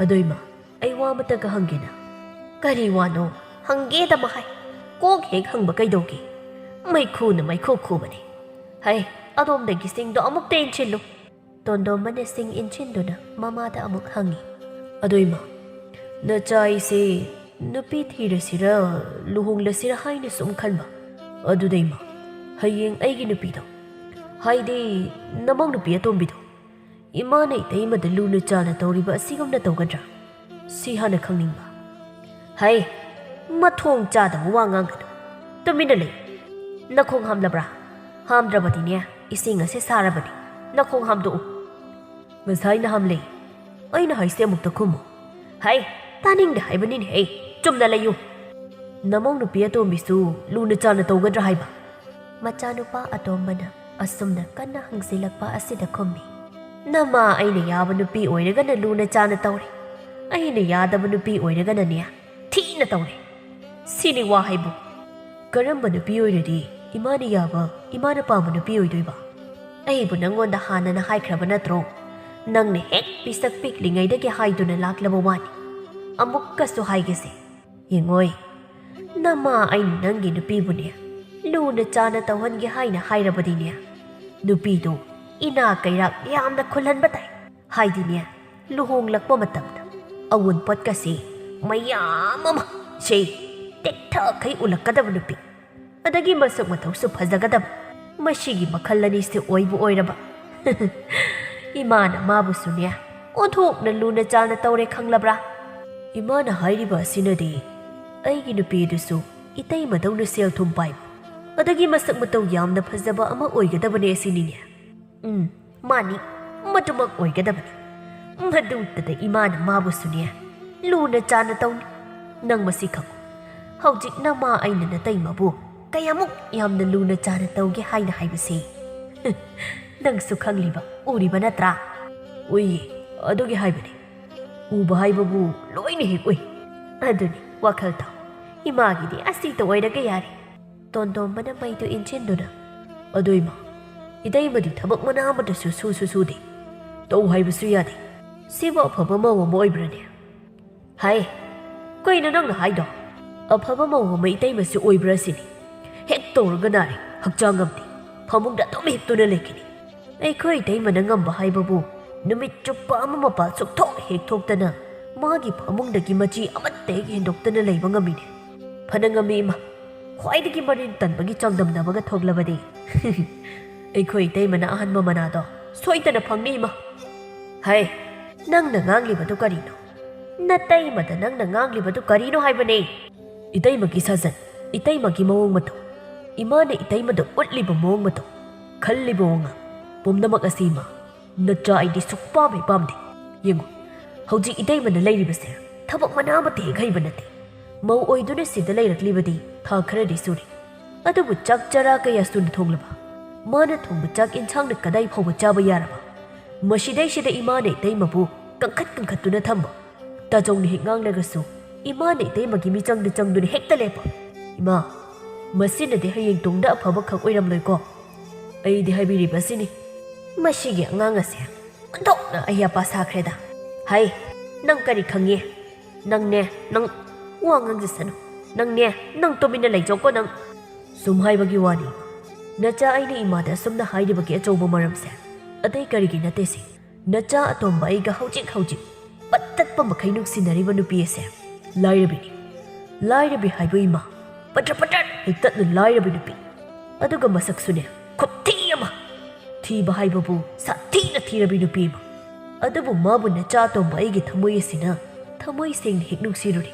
ꯑꯗꯣ ꯏꯃꯥ ꯑꯩ ꯋꯥ ꯑꯃꯇꯒ ꯍꯪꯒꯦꯅ ꯀꯔꯤ ꯋꯥꯅꯣ ꯍꯪꯒꯦꯗꯃ ꯍꯥꯏ ꯀꯣꯛ ꯍꯦꯛ ꯍꯪꯕ ꯀꯩꯗꯧꯒꯦ ꯃꯩꯈꯨꯅ ꯃꯩꯈꯨ ꯈꯨꯕꯅꯤ ꯍꯩ ꯑꯗꯣꯝꯗꯒꯤ ꯁꯤꯡꯗꯣ ꯑꯃꯨꯛꯇ ꯏꯟꯁꯤꯜꯂꯨ ꯇꯣꯟꯗꯣꯝꯕꯅ ꯁꯤꯡ ꯏꯟꯁꯤꯟꯗꯨꯅ ꯃꯃꯥꯗ ꯑꯃꯨꯛ ꯍꯪꯉꯤ ꯑꯗꯣ ꯏꯃꯥ ꯅꯆꯥ ꯑꯩꯁꯦ ꯅꯨꯄꯤ ꯊꯤꯔꯁꯤꯔ ꯂꯨꯍꯣꯡꯂꯁꯤꯔ ꯍꯥꯏꯅ ꯁꯨꯝ ꯈꯟꯕ ꯑꯗꯨꯗ ꯏꯃꯥ ꯍꯌꯦꯡ ꯑꯩꯒꯤ ꯅꯨꯄꯤꯗꯣ ꯍꯥꯏꯗꯤ ꯅꯃꯧ ꯅꯨꯄꯤ ꯑꯇꯣꯝꯕꯤꯗꯣ ꯏꯃꯥꯅ ꯏꯇꯩꯃꯗ ꯂꯨꯅ ꯆꯥꯅ ꯇꯧꯔꯤꯕ ꯑꯁꯤꯒꯨꯝꯅ ꯇꯧꯒꯗ꯭ꯔꯥ ꯁꯤ ꯍꯥꯟꯅ ꯈꯪꯅꯤꯡꯕ ꯍꯩ ꯃꯊꯣꯡ ꯆꯥꯗꯕ ꯋꯥ ꯉꯥꯡꯒꯅꯨ ꯇꯨꯃꯤꯟꯅ ꯂꯩ ꯅꯈꯣꯡ ꯍꯥꯝꯂꯕ꯭ꯔꯥ ꯍꯥꯝꯗ꯭ꯔꯕꯗꯤꯅꯦ ꯏꯁꯤꯡ ꯑꯁꯦ ꯁꯥꯔꯕꯅꯤ ꯅꯈꯣꯡ ꯍꯥꯝꯗꯣꯛꯎ ꯉꯁꯥꯏꯅ ꯍꯥꯝꯂꯦ ꯑꯩꯅ ꯍꯥꯏꯁꯦ ꯑꯃꯨꯛꯇ ꯈꯨꯝꯃꯨ ꯍꯩ ꯇꯥꯅꯤꯡꯗꯦ ꯍꯥꯏꯕꯅꯤꯅꯦ ꯍꯩ ꯆꯨꯝꯅ ꯂꯩꯌꯨ ꯅꯃꯧ ꯅꯨꯄꯤ ꯑꯇꯣꯝꯕꯤꯁꯨ ꯂꯨꯅ ꯆꯥꯅ ꯇꯧꯒꯗ꯭ꯔꯥ ꯍꯥꯏꯕ ꯃꯆꯥꯅꯨꯄꯥ ꯑꯇꯣꯝꯕꯅ ꯑꯁꯨꯝꯅ ꯀꯟꯅ ꯍꯪꯖꯤꯜꯂꯛꯄ ꯑꯁꯤꯗ ꯈꯨꯝꯃꯤ ꯅꯃꯥ ꯑꯩꯅ ꯌꯥꯕ ꯅꯨꯄꯤ ꯑꯣꯏꯔꯒꯅ ꯂꯨꯅ ꯆꯥꯅ ꯇꯧꯔꯦ ꯑꯩꯅ ꯌꯥꯗꯕ ꯅꯨꯄꯤ ꯑꯣꯏꯔꯒꯅꯅꯦ ꯊꯤꯅ ꯇꯧꯔꯦ ꯁꯤꯅꯤ ꯋꯥ ꯍꯥꯏꯕꯨ ꯀꯔꯝꯕ ꯅꯨꯄꯤ ꯑꯣꯏꯔꯗꯤ ꯏꯃꯥꯅ ꯌꯥꯕ ꯏꯃꯥꯅ ꯄꯥꯝꯕ ꯅꯨꯄꯤ ꯑꯣꯏꯗꯣꯏꯕ ꯑꯩꯕꯨ ꯅꯪꯉꯣꯟꯗ ꯍꯥꯟꯅꯅ ꯍꯥꯏꯈ꯭ꯔꯕ ꯅꯠꯇ꯭ꯔꯣ ꯅꯪꯅ ꯍꯦꯛ ꯄꯤꯁꯛ ꯄꯤꯛꯂꯤꯉꯩꯗꯒꯤ ꯍꯥꯏꯗꯨꯅ ꯂꯥꯛꯂꯕ ꯋꯥꯅꯤ ꯑꯃꯨꯛꯀꯁꯨ ꯍꯥꯏꯒꯦꯁꯦ ꯌꯦꯡꯉꯣꯏ ꯅꯃꯥ ꯑꯩꯅ ꯅꯪꯒꯤ ꯅꯨꯄꯤꯕꯨꯅꯦ ꯂꯨꯅ ꯆꯥꯅ ꯇꯧꯍꯟꯒꯦ ꯍꯥꯏꯅ ꯍꯥꯏꯔꯕꯗꯤꯅꯦ ꯅꯨꯄꯤꯗꯣ ꯏꯅꯥ ꯀꯩꯔꯥꯛ ꯌꯥꯝꯅ ꯈꯨꯜꯍꯟꯕ ꯇꯥꯏ ꯍꯥꯏꯗꯤꯅꯦ ꯂꯨꯍꯣꯡꯂꯛꯄ ꯃꯇꯝꯗ ꯑꯋꯨꯟꯄꯣꯠꯀꯁꯦ ꯃꯌꯥꯝ ꯑꯃ ꯇꯦꯛꯊꯈꯩ ꯎꯠꯂꯛꯀꯗꯕ ꯅꯨꯄꯤ ꯑꯗꯒꯤ ꯃꯁꯛ ꯃꯇꯧꯁꯨ ꯐꯖꯒꯗꯕ ꯃꯁꯤꯒꯤ ꯃꯈꯜ ꯑꯅꯤꯁꯦ ꯑꯣꯏꯕꯨ ꯑꯣꯏꯔꯕ ꯏꯃꯥꯅ ꯃꯥꯕꯨꯁꯨꯅꯦ ꯑꯣꯟꯊꯣꯛꯅ ꯂꯨꯅ ꯆꯥꯅ ꯇꯧꯔꯦ ꯈꯪꯂꯕ꯭ꯔꯥ ꯏꯃꯥꯅ ꯍꯥꯏꯔꯤꯕ ꯑꯁꯤꯅꯗꯤ ꯑꯩꯒꯤ ꯅꯨꯄꯤꯗꯨꯁꯨ ꯏꯇꯩꯃꯗꯧꯅ ꯁꯦꯜ ꯊꯨꯝ ꯄꯥꯏꯕ ꯑꯗꯒꯤ ꯃꯁꯛ ꯃꯇꯧ ꯌꯥꯝꯅ ꯐꯖꯕ ꯑꯃ ꯑꯣꯏꯒꯗꯕꯅꯦ ꯑꯁꯤꯅꯤꯅꯦ ꯃꯥꯅꯤ ꯃꯗꯨꯃꯛ ꯑꯣꯏꯒꯗꯕꯅꯤ ꯃꯗꯨꯇꯗ ꯏꯃꯥꯅ ꯃꯥꯕꯨꯁꯨꯅꯦ ꯂꯨꯅ ꯆꯥꯅ ꯇꯧꯅꯤ ꯅꯪ ꯃꯁꯤ ꯈꯪꯉꯨ ꯍꯧꯖꯤꯛ ꯅꯃꯥ ꯑꯩꯅ ꯅꯇꯩꯃꯕꯨ ꯀꯌꯥꯃꯨꯛ ꯌꯥꯝꯅ ꯂꯨꯅ ꯆꯥꯅ ꯇꯧꯒꯦ ꯍꯥꯏꯅ ꯍꯥꯏꯕꯁꯤ ꯅꯪꯁꯨ ꯈꯪꯂꯤꯕ ꯎꯔꯤꯕ ꯅꯠꯇ꯭ꯔꯥ ꯎꯏꯌꯦ ꯑꯗꯨꯒꯤ ꯍꯥꯏꯕꯅꯤ ꯎꯕ ꯍꯥꯏꯕꯕꯨ ꯂꯣꯏꯅ ꯍꯦꯛ ꯎꯏ ꯑꯗꯨꯅꯤ ꯋꯥꯈꯜ ꯇꯥꯎ ꯏꯃꯥꯒꯤꯗꯤ ꯑꯁꯤꯇ ꯑꯣꯏꯔꯒ ꯌꯥꯔꯦ ꯇꯣꯟꯗꯣꯝꯕꯅ ꯃꯩꯗꯨ ꯏꯟꯁꯤꯟꯗꯨꯅ ꯑꯗꯨ ꯏꯃꯥ ꯏꯇꯩꯃꯗꯤ ꯊꯕꯛ ꯃꯅꯥ ꯑꯃꯇꯁꯨ ꯁꯨꯗꯦ ꯇꯧ ꯍꯥꯏꯕꯁꯨ ꯌꯥꯗꯦ ꯁꯤꯕꯨ ꯑꯐꯕ ꯃꯧ ꯑꯃ ꯑꯣꯏꯕ꯭ꯔꯅꯦ ꯍꯥꯏ ꯀꯩꯅꯣ ꯅꯪꯅ ꯍꯥꯏꯗꯣ ꯑꯐꯕ ꯃꯧ ꯑꯃ ꯏꯇꯩꯃꯁꯤ ꯑꯣꯏꯕ꯭ꯔꯥ ꯁꯤꯅꯤ ꯍꯦꯛ ꯇꯧꯔꯒ ꯅꯥꯔꯦ ꯍꯛꯆꯥꯡ ꯉꯝꯗꯦ ꯐꯃꯨꯡꯗ ꯑꯗꯨꯝ ꯍꯤꯞꯇꯨꯅ ꯂꯩꯈꯤꯅꯤ ꯑꯩꯈꯣꯏ ꯏꯇꯩꯃꯅ ꯉꯝꯕ ꯍꯥꯏꯕꯕꯨ ꯅꯨꯃꯤꯠ ꯆꯨꯞꯄ ꯑꯃ ꯃꯄꯥꯜ ꯁꯨꯛꯊꯣꯛ ꯍꯦꯛ ꯊꯣꯛꯇꯅ ꯃꯥꯒꯤ ꯐꯃꯨꯡꯗꯒꯤ ꯃꯆꯤ ꯑꯃꯠꯇ ꯍꯦꯛ ꯍꯦꯟꯗꯣꯛꯇꯅ ꯂꯩꯕ ꯉꯝꯃꯤꯅꯦ ꯐꯅ ꯉꯝꯃꯤ ꯏꯃꯥ ꯈ꯭ꯋꯥꯏꯗꯒꯤ ꯃꯔꯤꯟ ꯇꯟꯕꯒꯤ ꯆꯥꯡꯗꯝꯅꯕꯒ ꯊꯣꯛꯂꯕꯗꯤ ꯑꯩꯈꯣꯏ ꯏꯇꯩꯃꯅ ꯑꯍꯟꯕ ꯃꯅꯥꯗꯣ ꯁꯣꯏꯗꯅ ꯐꯪꯅꯤ ꯏꯃꯥ ꯍꯩ ꯅꯪꯅ ꯉꯥꯡꯂꯤꯕꯗꯨ ꯀꯔꯤꯅꯣ ꯅꯇꯩꯃꯗ ꯅꯪꯅ ꯉꯥꯡꯂꯤꯕꯗꯨ ꯀꯔꯤꯅꯣ ꯍꯥꯏꯕꯅꯦ ꯏꯇꯩꯃꯒꯤ ꯁꯥꯖꯠ ꯏꯇꯩꯃꯒꯤ ꯃꯑꯣꯡ ꯃꯇꯧ ꯏꯃꯥꯅ ꯏꯇꯩꯃꯗ ꯎꯠꯂꯤꯕ ꯃꯑꯣꯡ ꯃꯇꯧ ꯈꯜꯂꯤꯕ ꯋꯥꯉꯥꯡ ꯄꯨꯝꯅꯃꯛ ꯑꯁꯤ ꯏꯃꯥ ꯅꯆꯥ ꯑꯩꯗꯤ ꯁꯨꯛꯄꯥꯝ ꯍꯦꯛ ꯄꯥꯝꯗꯦ ꯌꯦꯡꯉꯨ ꯍꯧꯖꯤꯛ ꯏꯇꯩꯃꯅ ꯂꯩꯔꯤꯕꯁꯦ ꯊꯕꯛ ꯃꯅꯥ ꯑꯃꯠꯇ ꯍꯦꯛ ꯍꯩꯕ ꯅꯠꯇꯦ ꯃꯧ ꯑꯣꯏꯗꯨꯅ ꯁꯤꯗ ꯂꯩꯔꯛꯂꯤꯕꯗꯤ ꯊꯥ ꯈꯔꯗꯤ ꯁꯨꯔꯦ ꯑꯗꯨꯕꯨ ꯆꯥꯛ ꯆꯔꯥ ꯀꯌꯥ ꯁꯨꯅ ꯊꯣꯡꯂꯕ ꯃꯥꯅ ꯊꯣꯡꯕ ꯆꯥꯛ ꯏꯟꯁꯥꯡꯅ ꯀꯗꯥꯏ ꯐꯥꯎꯕ ꯆꯥꯕ ꯌꯥꯔꯕ ꯃꯁꯤꯗꯩꯁꯤꯗ ꯏꯃꯥꯅ ꯏꯇꯩꯃꯕꯨ ꯀꯟꯈꯠꯇꯨꯅ ꯊꯝꯕ ꯇꯥꯖꯧꯅ ꯍꯦꯛ ꯉꯥꯡꯂꯒꯁꯨ ꯏꯃꯥꯅ ꯏꯇꯩꯃꯒꯤ ꯃꯤꯆꯪꯗ ꯆꯪꯗꯨꯅ ꯍꯦꯛꯇ ꯂꯦꯞꯄ꯫ ꯏꯃꯥ, ꯃꯁꯤꯅꯗꯤ ꯍꯌꯦꯡ ꯇꯨꯡꯗ ꯑꯐꯕ ꯈꯛ ꯑꯣꯏꯔꯝꯂꯣꯏꯀꯣ? ꯑꯩꯗꯤ ꯍꯥꯏꯕꯤꯔꯤꯕ ꯑꯁꯤꯅꯤ꯫ ꯃꯁꯤꯒꯤ ꯑꯉꯥꯡ ꯑꯁꯦ ꯑꯣꯟꯊꯣꯛꯅ ꯑꯌꯥꯄꯥ ꯁꯥꯈ꯭ꯔꯦꯗ꯫ ꯍꯥꯏ, ꯅꯪ ꯀꯔꯤ ꯈꯪꯉꯤ? ꯅꯪꯅꯦ, ꯅꯪ ꯋꯥ ꯉꯥꯡꯖꯁꯅꯨ꯫ ꯅꯪꯅꯦ, ꯅꯪ ꯇꯨꯃꯤꯟꯅ ꯂꯩꯖꯧꯀꯣ ꯅꯪ꯫ ꯁꯨꯝ ꯍꯥꯏꯕꯒꯤ ꯋꯥꯅꯤ꯫ ꯅꯆꯥ ꯑꯩꯅ ꯏꯃꯥꯗ ꯑꯁꯨꯝꯅ ꯍꯥꯏꯔꯤꯕꯒꯤ ꯑꯆꯧꯕ ꯃꯔꯝꯁꯦ ꯑꯇꯩ ꯀꯔꯤꯒꯤ ꯅꯠꯇꯦꯁꯤ, ꯅꯆꯥ ꯑꯇꯣꯝꯕ ꯑꯩꯒ ꯍꯧꯖꯤꯛ ꯄꯠꯇꯠꯄ ꯃꯈꯩ ꯅꯨꯡꯁꯤꯅꯔꯤꯕ ꯅꯨꯄꯤ ꯑꯁꯦ ꯂꯥꯏꯔꯕꯤꯅꯤ꯫ ꯂꯥꯏꯔꯕꯤ ꯍꯥꯏꯕ ꯏꯃꯥ, ꯄꯠꯇꯠ ꯍꯦꯛꯇꯠꯅ ꯂꯥꯏꯔꯕꯤ ꯅꯨꯄꯤ꯫ ꯑꯗꯨꯒ ꯃꯁꯛꯁꯨꯅꯦ ꯈꯨꯊꯤ ꯑꯃ꯫ ꯊꯤꯕ ꯍꯥꯏꯕꯕꯨ ꯁꯥꯊꯤꯅ ꯊꯤꯔꯕꯤ ꯅꯨꯄꯤ ꯑꯃ꯫ ꯑꯗꯨꯕꯨ ꯃꯥꯕꯨ ꯅꯆꯥ ꯑꯇꯣꯝꯕ ꯑꯩꯒꯤ ꯊꯃꯣꯏ ꯑꯁꯤꯅ ꯊꯃꯣꯏ ꯁꯦꯡꯅ ꯍꯦꯛ ꯅꯨꯡꯁꯤꯔꯨꯔꯤ꯫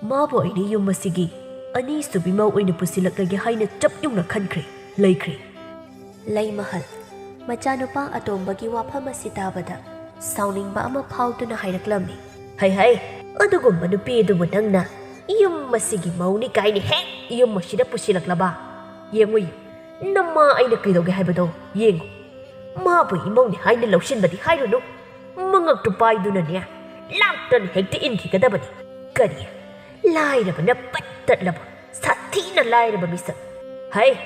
ꯃꯥꯕꯨ ꯑꯩꯅ ꯌꯨꯝ ꯑꯁꯤꯒꯤ ꯑꯅꯤꯁꯨꯕꯤ ꯃꯧ ꯑꯣꯏꯅ ꯄꯨꯁꯤꯜꯂꯛꯂꯒꯦ ꯍꯥꯏꯅ ꯆꯞ ꯌꯨꯡꯅ ꯈꯟꯈ꯭ꯔꯦ, ꯂꯩꯈ꯭ꯔꯦ꯫ ꯂꯩꯃꯍꯜ ꯃꯆꯥꯅꯨꯄꯥ ꯑꯇꯣꯝꯕꯒꯤ ꯋꯥꯐꯝ ꯑꯁꯤ ꯇꯥꯕꯗ ꯁꯥꯎꯅꯤꯡꯕ ꯑꯃ ꯐꯥꯎꯗꯨꯅ ꯍꯥꯏꯔꯛꯂꯝꯃꯤ꯫ ꯍꯩ, ꯑꯗꯨꯒꯨꯝꯕ ꯅꯨꯄꯤ ꯑꯗꯨꯕꯨ ꯅꯪꯅ ꯌꯨꯝ ꯑꯁꯤꯒꯤ ꯃꯧꯅꯤ ꯀꯥꯏꯅ ꯍꯦꯛ ꯌꯨꯝ ꯑꯁꯤꯗ ꯄꯨꯁꯤꯜꯂꯛꯂꯕ? ꯌꯦꯡꯉꯨ, ꯅꯃꯥ ꯑꯩꯅ ꯀꯩꯗꯧꯒꯦ ꯍꯥꯏꯕꯗꯣ ꯌꯦꯡꯉꯨ꯫ ꯃꯥꯕꯨ ꯏꯃꯧꯅꯤ ꯍꯥꯏꯅ ꯂꯧꯁꯤꯟꯕꯗꯤ ꯍꯥꯏꯔꯨꯅꯨ, ꯃꯉꯛꯇꯨ ꯄꯥꯏꯗꯨꯅꯅꯦ ꯂꯥꯛꯇꯅ ꯍꯦꯛꯇ ꯏꯟꯈꯤꯒꯗꯕꯅꯤ꯫ ꯀꯔꯤ ꯂꯥꯏꯔꯕꯅ ꯄꯠꯇꯠꯂꯕ ꯁꯥꯊꯤꯅ ꯂꯥꯏꯔꯕ ꯃꯤꯁꯛ! ꯍꯩ,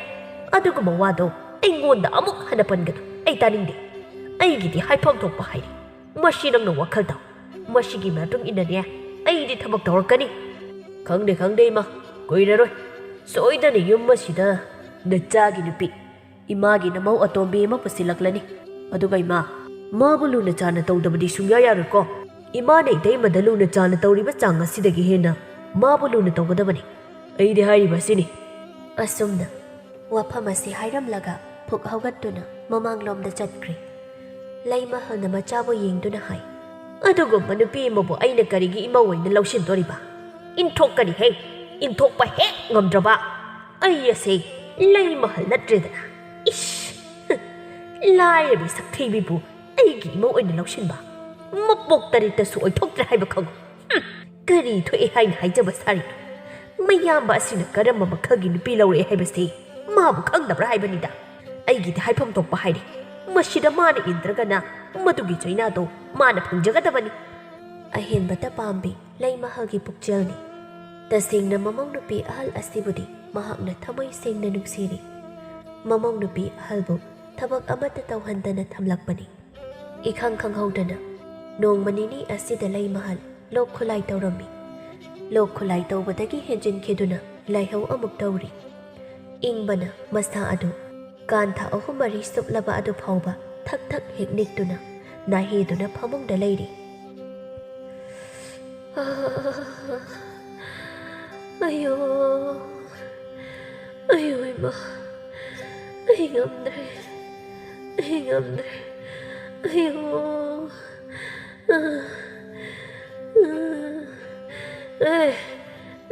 ꯑꯗꯨꯒꯨꯝꯕ ꯋꯥꯗꯣ ꯑꯩꯉꯣꯟꯗ ꯑꯃꯨꯛ ꯍꯟꯅ ꯄꯟꯒꯅꯨ, ꯑꯩ ꯇꯥꯅꯤꯡꯗꯦ꯫ ꯑꯩꯒꯤꯗꯤ ꯍꯥꯏꯐꯝ ꯊꯣꯛꯄ ꯍꯥꯏꯔꯤ꯫ ꯃꯁꯤ ꯅꯪꯅ ꯋꯥꯈꯜ ꯇꯥꯎ꯫ ꯃꯁꯤꯒꯤ ꯃꯇꯨꯡ ꯏꯟꯅꯅꯦ ꯑꯩꯗꯤ ꯊꯕꯛ ꯇꯧꯔꯛꯀꯅꯤ꯫ ꯈꯪꯗꯦ ꯏꯃꯥ, ꯀꯨꯏꯔꯔꯣꯏ ꯁꯣꯏꯗꯅ ꯌꯨꯝ ꯑꯁꯤꯗ ꯅꯆꯥꯒꯤ ꯅꯨꯄꯤ, ꯏꯃꯥꯒꯤ ꯅꯃꯧ ꯑꯇꯣꯝꯕꯤ ꯑꯃ ꯄꯨꯁꯤꯜꯂꯛꯂꯅꯤ꯫ ꯑꯗꯨꯒ ꯏꯃꯥ, ꯃꯥꯕꯨ ꯂꯨꯅ ꯆꯥꯅ ꯇꯧꯗꯕꯗꯤ ꯁꯨꯡꯌꯥ ꯌꯥꯔꯣꯏꯀꯣ? ꯏꯃꯥꯅ ꯏꯇꯩꯃꯗ ꯂꯨꯅ ꯆꯥꯅ ꯇꯧꯔꯤꯕ ꯆꯥꯡ ꯑꯁꯤꯗꯒꯤ ꯍꯦꯟꯅ ꯃꯥꯕꯨ ꯂꯨꯅ ꯇꯧꯒꯗꯕꯅꯤ꯫ ꯑꯩꯗꯤ ꯍꯥꯏꯔꯤꯕ ꯑꯁꯤꯅꯤ꯫ ꯑꯁꯨꯝꯅ ꯋꯥꯐꯝ ꯑꯁꯤ ꯍꯥꯏꯔꯝꯂꯒ ꯄꯨꯛ ꯍꯧꯒꯠꯇꯨꯅ ꯃꯃꯥꯡꯂꯣꯝꯗ ꯆꯠꯈ꯭ꯔꯦ꯫ ꯂꯩꯃꯍꯜꯅ ꯃꯆꯥꯕꯨ ꯌꯦꯡꯗꯨꯅ ꯍꯥꯏ, ꯑꯗꯨꯒꯨꯝꯕ ꯅꯨꯄꯤ ꯑꯃꯕꯨ ꯑꯩꯅ ꯀꯔꯤꯒꯤ ꯏꯃꯧ ꯑꯣꯏꯅ ꯂꯧꯁꯤꯟꯗꯣꯔꯤꯕ? ꯏꯟꯊꯣꯛꯀꯅꯤ ꯍꯦ! ꯏꯟꯊꯣꯛꯄ ꯍꯦꯛ ꯉꯝꯗ꯭ꯔꯕ ꯑꯩ ꯑꯁꯦ ꯂꯩꯃꯍꯜ ꯅꯠꯇ꯭ꯔꯦꯗꯅ꯫ ꯏꯁ! ꯂꯥꯏꯔꯕꯤ ꯁꯛꯊꯤꯕꯤꯕꯨ ꯑꯩꯒꯤ ꯏꯃꯧ ꯑꯣꯏꯅ ꯂꯧꯁꯤꯟꯕ? ꯃꯄꯣꯛ ꯇꯔꯦꯠꯇꯁꯨ ꯑꯣꯏꯊꯣꯛꯇ꯭ꯔꯦ ꯍꯥꯏꯕ ꯈꯪꯉꯨ꯫ ꯀꯔꯤ ꯊꯣꯛꯑꯦ ꯍꯥꯏꯅ ꯍꯥꯏꯖꯕ ꯁꯥꯔꯤꯅꯣ? ꯃꯌꯥꯝꯕ ꯑꯁꯤꯅ ꯀꯔꯝꯕ ꯃꯈꯜꯒꯤ ꯅꯨꯄꯤ ꯂꯧꯔꯛꯑꯦ ꯍꯥꯏꯕꯁꯤ ꯃꯥꯕꯨ ꯈꯪꯗꯕ꯭ꯔꯥ ꯍꯥꯏꯕꯅꯤꯗ꯫ ꯑꯩꯒꯤꯗꯤ ꯍꯥꯏꯐꯝ ꯊꯣꯛꯄ ꯍꯥꯏꯔꯤ꯫ ꯃꯁꯤꯗ ꯃꯥꯅ ꯏꯟꯗ꯭ꯔꯒꯅ ꯃꯗꯨꯒꯤ ꯆꯩꯅꯥꯗꯣ ꯃꯥꯅ ꯐꯪꯖꯒꯗꯕꯅꯤ꯫ ꯑꯍꯦꯟꯕꯇ ꯄꯥꯝꯕꯤ ꯂꯩꯃꯍꯜꯒꯤ ꯄꯨꯛꯆꯦꯜꯅꯤ꯫ ꯇꯁꯦꯡꯅ ꯃꯃꯧ ꯅꯨꯄꯤ ꯑꯍꯜ ꯑꯁꯤꯕꯨꯗꯤ ꯃꯍꯥꯛꯅ ꯊꯃꯣꯏ ꯁꯦꯡꯅ ꯅꯨꯡꯁꯤꯔꯤ꯫ ꯃꯃꯧ ꯅꯨꯄꯤ ꯑꯍꯜꯕꯨ ꯊꯕꯛ ꯑꯃꯠꯇ ꯇꯧꯍꯟꯗꯅ ꯊꯝꯂꯛꯄꯅꯤ꯫ ꯏꯈꯪ ꯈꯪꯍꯧꯗꯅ ꯅꯣꯡꯃ ꯅꯤꯅꯤ ꯑꯁꯤꯗ ꯂꯩꯃꯍꯜ ꯂꯣꯛ ꯈꯨꯠꯂꯥꯏ ꯇꯧꯔꯝꯃꯤ꯫ ꯂꯣꯛ ꯈꯨꯠꯂꯥꯏ ꯇꯧꯕꯗꯒꯤ ꯍꯦꯟꯖꯤꯟꯈꯤꯗꯨꯅ ꯂꯥꯏꯍꯧ ꯑꯃꯨꯛ ꯇꯧꯔꯤ꯫ ꯏꯪꯕꯅ ꯃꯁꯥ ꯑꯗꯨ ꯀꯥꯟꯊ 3-4 ꯁꯨꯞꯂꯕ ꯑꯗꯨ ꯐꯥꯎꯕ ꯊꯛ ꯊꯛ ꯍꯦꯛ ꯅꯤꯛꯇꯨꯅ ꯅꯥꯍꯦꯗꯨꯅ ꯐꯃꯨꯡꯗ ꯂꯩꯔꯤ꯫ ꯑꯌꯣ ꯏꯃꯥ, ꯑꯩ ꯉꯝꯗ꯭ꯔꯦ, ꯑꯌꯣ!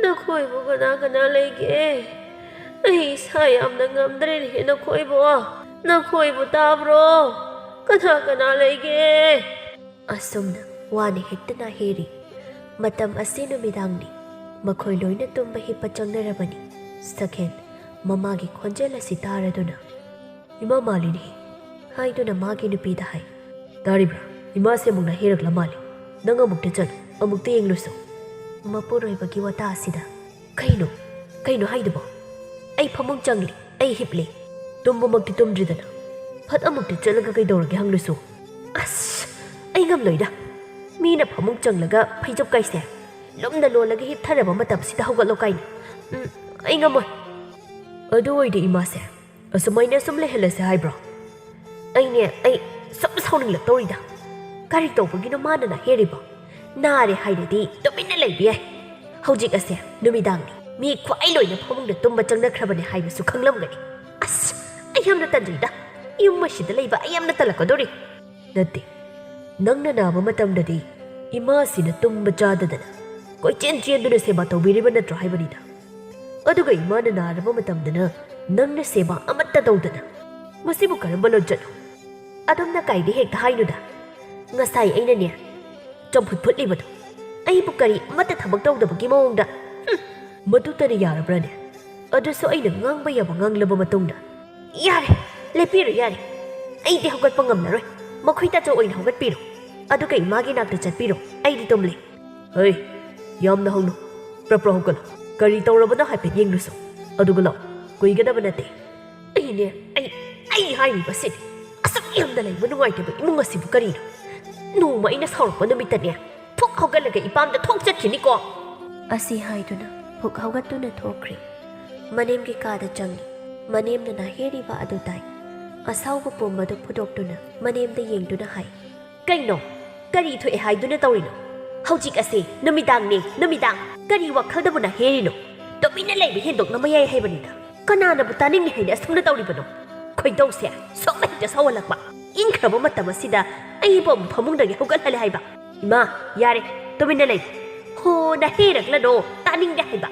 ꯅꯈꯣꯏꯕꯨ ꯀꯅꯥ ꯂꯩꯒꯦ? ꯑꯩ ꯏꯁꯥ ꯌꯥꯝꯅ ꯉꯝꯗ꯭ꯔꯦꯅꯦ ꯅꯈꯣꯏꯕꯨ ꯇꯥꯕ꯭ꯔꯣ? ꯀꯅꯥ ꯂꯩꯒꯦ? ꯑꯁꯨꯝꯅ ꯋꯥꯅ ꯍꯦꯛꯇ ꯅꯥꯍꯦꯔꯤ꯫ ꯃꯇꯝ ꯑꯁꯤ ꯅꯨꯃꯤꯗꯥꯡꯅꯤ꯫ ꯃꯈꯣꯏ ꯂꯣꯏꯅ ꯇꯨꯝꯕ ꯍꯤꯞꯄ ꯆꯪꯅꯔꯕꯅꯤ꯫ ꯁꯛꯍꯦꯟ ꯃꯃꯥꯒꯤ ꯈꯣꯟꯖꯦꯜ ꯑꯁꯤ ꯇꯥꯔꯗꯨꯅ ꯏꯃꯥ ꯃꯥꯜꯂꯤꯅꯤ ꯍꯥꯏꯗꯨꯅ ꯃꯥꯒꯤ ꯅꯨꯄꯤꯗ ꯍꯥꯏ, ꯇꯥꯔꯤꯕ꯭ꯔꯥ? ꯏꯃꯥꯁꯦ ꯑꯃꯨꯛ ꯅꯥꯍꯦꯔꯛꯂ ꯃꯥꯜꯂꯤ꯫ ꯅꯪ ꯑꯃꯨꯛꯇ ꯆꯠꯂꯨ, ꯑꯃꯨꯛꯇ ꯌꯦꯡꯂꯨꯁꯨ꯫ ꯃꯄꯨꯔꯣꯏꯕꯒꯤ ꯋꯥꯇꯥ ꯑꯁꯤꯗ ꯀꯩꯅꯣ ꯍꯥꯏꯗꯨꯕꯣ? ꯑꯩ ꯐꯃꯨꯡ ꯆꯪꯂꯤ, ꯑꯩ ꯍꯤꯞꯂꯤ꯫ ꯇꯨꯝꯕꯃꯛꯇꯤ ꯇꯨꯝꯗ꯭ꯔꯤꯗꯅ ꯐꯠ ꯑꯃꯨꯛꯇ ꯆꯠꯂꯒ ꯀꯩꯗꯧꯔꯒꯦ ꯍꯪꯂꯨꯁꯨ? ꯑꯁ! ꯑꯩ ꯉꯝꯂꯣꯏꯗ꯫ ꯃꯤꯅ ꯐꯃꯨꯡ ꯆꯪꯂꯒ ꯐꯩꯖꯨꯞ ꯀꯥꯏꯁꯦ ꯂꯨꯝꯅ ꯂꯣꯜꯂꯒ ꯍꯤꯞꯊꯔꯕ ꯃꯇꯝꯁꯤꯗ ꯍꯧꯒꯠꯂꯣ ꯀꯥꯏꯅ? ꯑꯩ ꯉꯝꯃꯣꯏ꯫ ꯑꯗꯨ ꯑꯣꯏꯗꯤ ꯏꯃꯥꯁꯦ ꯑꯁꯨꯃꯥꯏꯅ ꯁꯨꯝ ꯂꯩꯍꯜꯂꯁꯦ ꯍꯥꯏꯕ꯭ꯔꯣ? ꯑꯩ ꯁꯨꯝ ꯁꯥꯎꯅꯤꯡꯂꯛꯇꯧꯔꯤꯗ꯫ ꯀꯔꯤ ꯇꯧꯕꯒꯤꯅꯣ ꯃꯥꯅ ꯅꯥꯍꯦꯔꯤꯕꯣ? ꯅꯥꯔꯦ ꯍꯥꯏꯔꯗꯤ ꯇꯨꯃꯤꯟꯅ ꯂꯩꯕ ꯌꯥꯏ꯫ ꯍꯧꯖꯤꯛ ꯑꯁꯦ ꯅꯨꯃꯤꯗꯥꯡꯅꯤ, ꯃꯤ ꯈ꯭ꯋꯥꯏ ꯂꯣꯏꯅ ꯐꯃꯨꯡꯗ ꯇꯨꯝꯕ ꯆꯪꯅꯈ꯭ꯔꯕꯅꯤ ꯍꯥꯏꯕꯁꯨ ꯈꯪꯂꯝꯒꯅꯤ꯫ ꯑꯁ! ꯑꯩ ꯌꯥꯝꯅ ꯇꯟꯖꯩꯗ꯫ ꯌꯨꯝ ꯑꯁꯤꯗ ꯂꯩꯕ ꯑꯩ ꯌꯥꯝꯅ ꯇꯜꯂꯛꯀꯗꯣꯔꯤ꯫ ꯅꯠꯇꯦ, ꯅꯪꯅ ꯅꯥꯕ ꯃꯇꯝꯗꯗꯤ ꯏꯃꯥꯁꯤꯅ ꯇꯨꯝꯕ ꯆꯥꯗꯗꯅ ꯀꯣꯏꯆꯦꯟꯗꯨꯅ ꯁꯦꯕꯥ ꯇꯧꯕꯤꯔꯤꯕ ꯅꯠꯇ꯭ꯔꯣ ꯍꯥꯏꯕꯅꯤꯗ꯫ ꯑꯗꯨꯒ ꯏꯃꯥꯅ ꯅꯥꯔꯕ ꯃꯇꯝꯗꯅ ꯅꯪꯅ ꯁꯦꯕꯥ ꯑꯃꯠꯇ ꯇꯧꯗꯅ, ꯃꯁꯤꯕꯨ ꯀꯔꯝꯕ ꯂꯣꯟꯆꯠꯅꯣ? ꯑꯗꯨꯝꯅ ꯀꯥꯏꯗ ꯍꯦꯛꯇ ꯍꯥꯏꯅꯨꯗ꯫ ꯉꯁꯥꯏ ꯑꯩꯅꯅꯦ ꯆꯝꯐꯨꯠ ꯐꯨꯠꯂꯤꯕꯗꯣ ꯑꯩꯕꯨ ꯀꯔꯤ ꯑꯃꯠꯇ ꯊꯕꯛ ꯇꯧꯗꯕꯒꯤ ꯃꯑꯣꯡꯗ ꯃꯗꯨꯇꯅ ꯌꯥꯔꯕ꯭ꯔꯥꯅꯦ? ꯑꯗꯨꯁꯨ ꯑꯩꯅ ꯉꯥꯡꯕ ꯌꯥꯕ ꯉꯥꯡꯂꯕ ꯃꯇꯨꯡꯗ? ꯌꯥꯔꯦ, ꯂꯦꯞꯄꯤꯔꯣ ꯌꯥꯔꯦ꯫ ꯑꯩꯗꯤ ꯍꯧꯒꯠꯄ ꯉꯝꯂꯔꯣꯏ꯫ ꯃꯈꯣꯏ ꯇꯥꯆꯧ ꯑꯣꯏꯅ ꯍꯧꯒꯠꯄꯤꯔꯣ, ꯑꯗꯨꯒ ꯏꯃꯥꯒꯤ ꯅꯥꯛꯇ ꯆꯠꯄꯤꯔꯣ꯫ ꯑꯩꯗꯤ ꯇꯨꯝꯂꯤ꯫ ꯍꯩ ꯌꯥꯝꯅ ꯍꯧꯅ ꯄ꯭ꯔꯄ꯭ꯔ ꯍꯧꯒꯠꯂꯣ ꯀꯔꯤ ꯇꯧꯔꯕꯅꯣ ꯍꯥꯏꯐꯦꯠ ꯌꯦꯡꯂꯨꯁꯣ ꯑꯗꯨꯒ ꯂꯥꯛꯑꯣ ꯀꯨꯏꯒꯗꯕ ꯅꯠꯇꯦ ꯑꯩ ꯍꯥꯏꯔꯤꯕꯁꯤꯗꯤ ꯑꯁꯨꯛ ꯌꯥꯝꯅ ꯂꯩꯕ ꯅꯨꯡꯉꯥꯏꯇꯕ ꯏꯃꯨꯡ ꯑꯁꯤꯕꯨ ꯀꯔꯤꯅꯣ ꯅꯣꯡꯃ ꯑꯩꯅ ꯁꯥꯎꯔꯛꯄ ꯅꯨꯃꯤꯠꯇꯅꯦ ꯐꯨꯛ ꯍꯧꯒꯠꯂꯒ ꯏꯄꯥꯝꯗ ꯊꯣꯛ ꯆꯠꯈꯤꯅꯤꯀꯣ ꯑꯁꯤ ꯍꯥꯏꯗꯨꯅ ꯐꯨꯛ ꯍꯧꯒꯠꯇꯨꯅ ꯊꯣꯛꯈ꯭ꯔꯤ ꯃꯅꯦꯝꯒꯤ ꯀꯥꯗ ꯆꯪꯉꯤ ꯃꯅꯦꯝꯅ ꯅꯥꯍꯦꯔꯤꯕ ꯑꯗꯨ ꯇꯥꯏ ꯑꯁꯥꯎꯕ ꯄꯨꯝꯕꯗꯨ ꯐꯨꯗꯣꯛꯇꯨꯅ ꯃꯅꯦꯝꯗ ꯌꯦꯡꯗꯨꯅ ꯍꯥꯏ ꯀꯩꯅꯣ ꯀꯔꯤ ꯊꯣꯛꯑꯦ ꯍꯥꯏꯗꯨꯅ ꯇꯧꯔꯤꯅꯣ ꯍꯧꯖꯤꯛ ꯑꯁꯦ ꯅꯨꯃꯤꯗꯥꯡꯅꯦ ꯅꯨꯃꯤꯗꯥꯡ ꯀꯔꯤ ꯋꯥꯈꯜꯗꯕꯨ ꯅꯥꯍꯦꯔꯤꯅꯣ ꯇꯨꯃꯤꯟꯅ ꯂꯩꯕ ꯍꯦꯟꯗꯣꯛꯅ ꯃꯌꯥꯏ ꯍꯥꯏꯕꯅꯤꯗ ꯀꯅꯥꯅꯕꯨ ꯇꯥꯅꯤꯡꯉꯦ ꯍꯥꯏꯅ ꯑꯁꯨꯝꯅ ꯇꯧꯔꯤꯕꯅꯣ ꯈꯣꯏꯗꯧꯁꯦ ꯁꯣꯛꯅ ꯍꯦꯛꯇ ꯁꯧꯍꯜꯂꯛꯄ ꯏꯪꯈ꯭ꯔꯕ ꯃꯇꯝ ꯑꯁꯤꯗ ꯑꯩꯕꯨ ꯑꯃꯨꯛ ꯐꯃꯨꯡꯗꯒꯤ ꯍꯧꯒꯠꯍꯜꯂꯦ ꯍꯥꯏꯕ ꯏꯃꯥ ꯌꯥꯔꯦ ꯇꯨꯃꯤꯟꯅ ꯂꯩ ꯍꯣ ꯅꯥꯍꯦꯔꯛꯂꯅꯣ ꯇꯥꯅꯤꯡꯗꯦ ꯍꯥꯏꯕ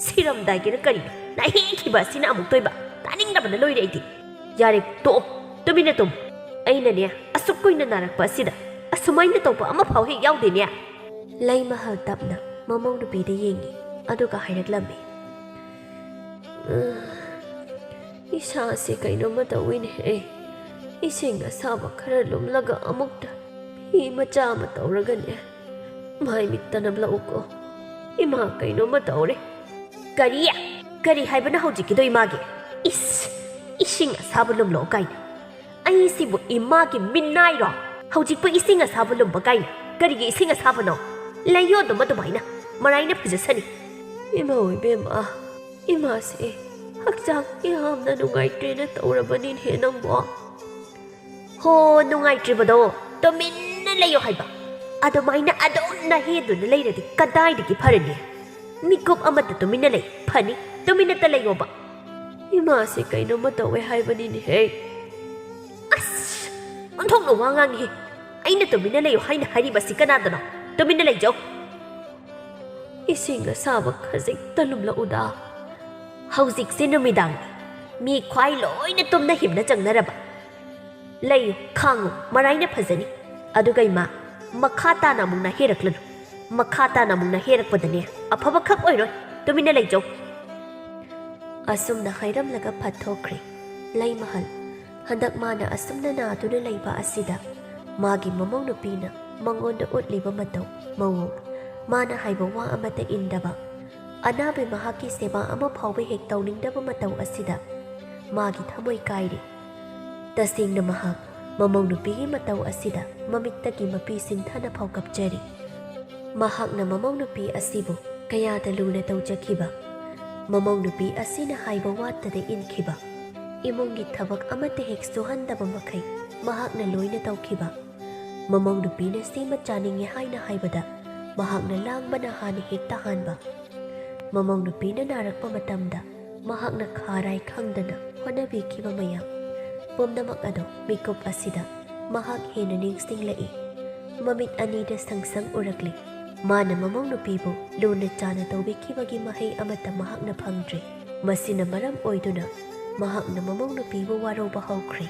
ꯁꯤꯔꯝꯗꯥꯏꯒꯤꯅ ꯀꯔꯤꯅꯣ ꯅꯥꯍꯦꯈꯤꯕ ꯑꯁꯤꯅ ꯑꯃꯨꯛ ꯇꯣꯏꯕ ꯇꯥꯅꯤꯡꯗꯕꯅ ꯂꯣꯏꯔꯦ ꯑꯩꯗꯤ ꯌꯥꯔꯦ ꯇꯣꯛꯑꯣ ꯇꯨꯃꯤꯟꯅ ꯇꯨꯝ ꯑꯩꯅꯅꯦ ꯑꯁꯨꯛ ꯀꯨꯏꯅ ꯅꯥꯔꯛꯄ ꯑꯁꯤꯗ ꯑꯁꯨꯃꯥꯏꯅ ꯇꯧꯕ ꯑꯃꯐꯥꯎ ꯍꯦꯛ ꯌꯥꯎꯗꯦꯅꯦ ꯂꯩꯃꯍꯜ ꯇꯞꯅ ꯃꯃꯧ ꯅꯨꯄꯤꯗ ꯌꯦꯡꯉꯤ ꯑꯗꯨꯒ ꯍꯥꯏꯔꯛꯂꯝꯃꯤ ꯏꯁꯥꯁꯦ ꯀꯩꯅꯣꯝꯃ ꯇꯧꯋꯤꯅꯦ ꯏꯁꯤꯡ ꯑꯁꯥꯕ ꯈꯔ ꯂꯨꯝꯂꯒ ꯑꯃꯨꯛꯇ ꯐꯤ ꯃꯆꯥ ꯑꯃ ꯇꯧꯔꯒꯅꯦ ꯃꯥꯏ ꯃꯤꯠ ꯇꯅꯝꯂꯛꯎꯀꯣ ꯏꯃꯥ ꯀꯩꯅꯣꯝꯃ ꯇꯧꯔꯦ ꯀꯔꯤ ꯍꯥꯏꯕꯅ ꯍꯧꯖꯤꯛꯀꯤꯗꯣ ꯏꯃꯥꯒꯤ ꯏꯁꯤꯡ ꯑꯁꯥꯕ ꯂꯨꯝꯂꯛꯑꯣ ꯀꯥꯏꯅ ꯑꯩꯁꯤꯕꯨ ꯏꯃꯥꯒꯤ ꯃꯤꯟꯅꯥꯏꯔꯣ ꯍꯧꯖꯤꯛꯄꯨ ꯏꯁꯤꯡ ꯑꯁꯥꯕ ꯂꯨꯝꯕ ꯀꯥꯏꯅ ꯀꯔꯤꯒꯤ ꯏꯁꯤꯡ ꯑꯁꯥꯕꯅꯣ ꯂꯩꯌꯣ ꯑꯗꯨꯝ ꯑꯗꯨꯃꯥꯏꯅ ꯃꯔꯥꯏꯅ ꯐꯖꯁꯅꯤ ꯏꯃꯥ ꯏꯕꯦꯝꯃ ꯏꯃꯥꯁꯦ ꯍꯛꯆꯥꯡ ꯌꯥꯝꯅ ꯅꯨꯡꯉꯥꯏꯇ꯭ꯔꯦꯅ ꯇꯧꯔꯕꯅꯤꯅꯦ ꯅꯪꯕꯣ ꯍꯣ ꯅꯨꯡꯉꯥꯏꯇ꯭ꯔꯤꯕꯗꯣ ꯇꯨꯃꯤꯟꯅ ꯂꯩꯌꯣ ꯍꯥꯏꯕ ꯑꯗꯨꯃꯥꯏꯅ ꯑꯗꯨꯝ ꯅꯥꯍꯦꯗꯨꯅ ꯂꯩꯔꯗꯤ ꯀꯗꯥꯏꯗꯒꯤ ꯐꯔꯅꯤ ꯃꯤꯀꯨꯞ ꯑꯃꯠꯇ ꯇꯨꯃꯤꯟꯅ ꯂꯩ ꯐꯅꯤ ꯇꯨꯃꯤꯟꯅꯇ ꯂꯩꯌꯣꯕ ꯏꯃꯥꯁꯦ ꯀꯩꯅꯣꯝꯃ ꯇꯧꯋꯦ ꯍꯥꯏꯕꯅꯤꯅꯦꯍꯦ ꯑꯁ ꯑꯣꯟꯊꯣꯛꯅ ꯋꯥ ꯉꯥꯡꯉꯤꯍꯦ ꯑꯩꯅ ꯇꯨꯃꯤꯟꯅ ꯂꯩꯌꯣ ꯍꯥꯏꯅ ꯍꯥꯏꯔꯤꯕꯁꯤ ꯀꯅꯥꯗꯅꯣ ꯇꯨꯃꯤꯟꯅ ꯂꯩꯖꯧ ꯏꯁꯤꯡ ꯑꯁꯥꯕ ꯈꯖꯤꯛꯇ ꯂꯨꯝꯂꯛꯎꯗ ꯍꯧꯖꯤꯛꯁꯦ ꯅꯨꯃꯤꯗꯥꯡꯅꯤ ꯃꯤ ꯈ꯭ꯋꯥꯏ ꯂꯣꯏꯅ ꯇꯨꯝꯅ ꯍꯤꯞꯅ ꯆꯪꯅꯔꯕ ꯂꯩꯌꯨ ꯈꯥꯡꯉꯨ ꯃꯔꯥꯏꯅ ꯐꯖꯅꯤ ꯑꯗꯨꯒ ꯏꯃꯥ ꯃꯈꯥ ꯇꯥꯅ ꯑꯃꯨꯛ ꯅꯥꯍꯦꯔꯛꯂꯅꯨ ꯃꯈꯥ ꯇꯥꯅ ꯑꯃꯨꯛ ꯅꯥꯍꯦꯔꯛꯄꯗꯅꯦ ꯑꯐꯕ ꯈꯛ ꯑꯣꯏꯔꯣꯏ ꯇꯨꯃꯤꯟꯅ ꯂꯩꯖꯧ ꯑꯁꯨꯝꯅ ꯍꯥꯏꯔꯝꯂꯒ ꯐꯠꯊꯣꯛꯈ꯭ꯔꯤ ꯂꯩꯃꯍꯜ ꯍꯟꯗꯛ ꯃꯥꯅ ꯑꯁꯨꯝꯅ ꯅꯥꯗꯨꯅ ꯂꯩꯕ ꯑꯁꯤꯗ ꯃꯥꯒꯤ ꯃꯃꯧ ꯅꯨꯄꯤꯅ ꯃꯉꯣꯟꯗ ꯎꯠꯂꯤꯕ ꯃꯇꯧ ꯃꯑꯣꯡ ꯃꯥꯅ ꯍꯥꯏꯕ ꯋꯥ ꯑꯃꯠꯇ ꯏꯟꯗꯕ ꯑꯅꯥꯕ ꯃꯍꯥꯛꯀꯤ ꯁꯦꯕꯥ ꯑꯃ ꯐꯥꯎꯕ ꯍꯦꯛ ꯇꯧꯅꯤꯡꯗꯕ ꯃꯇꯧ ꯑꯁꯤꯗ ꯃꯥꯒꯤ ꯊꯃꯣꯏ ꯀꯥꯏꯔꯤ ꯇꯁꯦꯡꯅ ꯃꯍꯥꯛ ꯃꯃꯧ ꯅꯨꯄꯤꯒꯤ ꯃꯇꯧ ꯑꯁꯤꯗ ꯃꯃꯤꯠꯇꯒꯤ ꯃꯄꯤ ꯁꯤꯟꯊꯥꯅ ꯐꯥꯎ ꯀꯞꯆꯔꯤ ꯃꯍꯥꯛꯅ ꯃꯃꯧ ꯅꯨꯄꯤ ꯑꯁꯤꯕꯨ ꯀꯌꯥꯗ ꯂꯨꯅ ꯇꯧꯖꯈꯤꯕ ꯃꯃꯧ ꯅꯨꯄꯤ ꯑꯁꯤꯅ ꯍꯥꯏꯕ ꯋꯥꯠꯇꯗ ꯏꯟꯈꯤꯕ ꯏꯃꯨꯡꯒꯤ ꯊꯕꯛ ꯑꯃꯠꯇ ꯍꯦꯛ ꯁꯨꯍꯟꯗꯕ ꯃꯈꯩ ꯃꯍꯥꯛꯅ ꯂꯣꯏꯅ ꯇꯧꯈꯤꯕ ꯃꯃꯧ ꯅꯨꯄꯤꯅ ꯁꯤꯃ ꯆꯥꯅꯤꯡꯉꯦ ꯍꯥꯏꯅ ꯍꯥꯏꯕꯗ ꯃꯍꯥꯛꯅ ꯂꯥꯡꯕꯅ ꯍꯥꯟꯅ ꯍꯦꯛ ꯇꯥꯍꯟꯕ ꯃꯃꯧ ꯅꯨꯄꯤꯅ ꯅꯥꯔꯛꯄ ꯃꯇꯝꯗ ꯃꯍꯥꯛꯅ ꯈꯥꯔꯥꯏ ꯈꯪꯗꯅ ꯍꯣꯠꯅꯕꯤꯈꯤꯕ ꯃꯌꯥꯝ ꯄꯨꯝꯅꯃꯛ ꯑꯗꯨ ꯃꯤꯀꯨꯞ ꯑꯁꯤꯗ ꯃꯍꯥꯛ ꯍꯦꯟꯅ ꯅꯤꯡꯁꯤꯡꯂꯛꯏ ꯃꯃꯤꯠ ꯑꯅꯤꯗ ꯁꯪꯁꯪ ꯎꯔꯛꯂꯤ ꯃꯥꯅ ꯃꯃꯧ ꯅꯨꯄꯤꯕꯨ ꯂꯨꯅ ꯆꯥꯅ ꯇꯧꯕꯤꯈꯤꯕꯒꯤ ꯃꯍꯩ ꯑꯃꯠꯇ ꯃꯍꯥꯛꯅ ꯐꯪꯗ꯭ꯔꯤ ꯃꯁꯤꯅ ꯃꯔꯝ ꯑꯣꯏꯗꯨꯅ ꯃꯍꯥꯛꯅ ꯃꯃꯧ ꯅꯨꯄꯤꯕꯨ ꯋꯥꯔꯧꯕ ꯍꯧꯈ꯭ꯔꯦ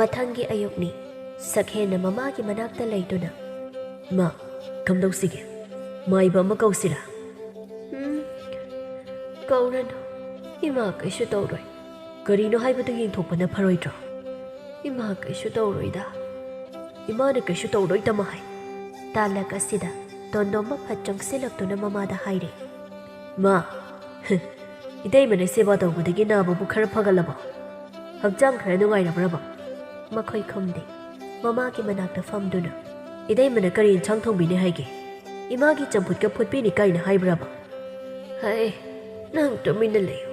ꯃꯊꯪꯒꯤ ꯑꯌꯨꯛꯅꯤ ꯁꯛꯍꯦꯟꯅ ꯃꯃꯥꯒꯤ ꯃꯅꯥꯛꯇ ꯂꯩꯗꯨꯅ ꯃꯥ ꯀꯝꯗꯧꯁꯤꯒꯦ ꯃꯥꯏꯕ ꯑꯃ ꯀꯧꯁꯤꯔꯥ ꯀꯧꯔꯅꯨ ꯏꯃꯥ ꯀꯩꯁꯨ ꯇꯧꯔꯣꯏ ꯀꯔꯤꯅꯣ ꯍꯥꯏꯕꯗꯨ ꯌꯦꯡꯊꯣꯛꯄꯅ ꯐꯔꯣꯏꯗ꯭ꯔꯣ ꯏꯃꯥ ꯀꯩꯁꯨ ꯇꯧꯔꯣꯏꯗ ꯏꯃꯥꯅ ꯀꯩꯁꯨ ꯇꯧꯔꯣꯏꯗꯃ ꯍꯥꯏ ꯇꯥꯂꯛ ꯑꯁꯤꯗ ꯇꯣꯟꯗꯣꯝꯕ ꯐꯠ ꯆꯪꯁꯤꯜꯂꯛꯇꯨꯅ ꯃꯃꯥꯗ ꯍꯥꯏꯔꯦ ꯃꯥ ꯏꯇꯩꯃꯅ ꯁꯦꯕꯥ ꯇꯧꯕꯗꯒꯤ ꯅꯥꯕꯕꯨ ꯈꯔ ꯐꯒꯠꯂꯕꯣ ꯍꯛꯆꯥꯡ ꯈꯔ ꯅꯨꯡꯉꯥꯏꯔꯕ꯭ꯔꯕ ꯃꯈꯣꯏ ꯈꯨꯝꯗꯦ ꯃꯃꯥꯒꯤ ꯃꯅꯥꯛꯇ ꯐꯝꯗꯨꯅ ꯏꯇꯩꯃꯅ ꯀꯔꯤ ꯏꯟꯁꯥꯡ ꯊꯣꯡꯕꯤꯅꯤ ꯍꯥꯏꯒꯦ ꯏꯃꯥꯒꯤ ꯆꯝꯐꯨꯠꯀ ꯐꯨꯠꯄꯤꯅꯤ ꯀꯥꯏꯅ ꯍꯥꯏꯕ꯭ꯔꯕ ꯍꯥꯏ ꯅꯪ ꯇꯨꯃꯤꯟꯅ ꯂꯩꯌꯨ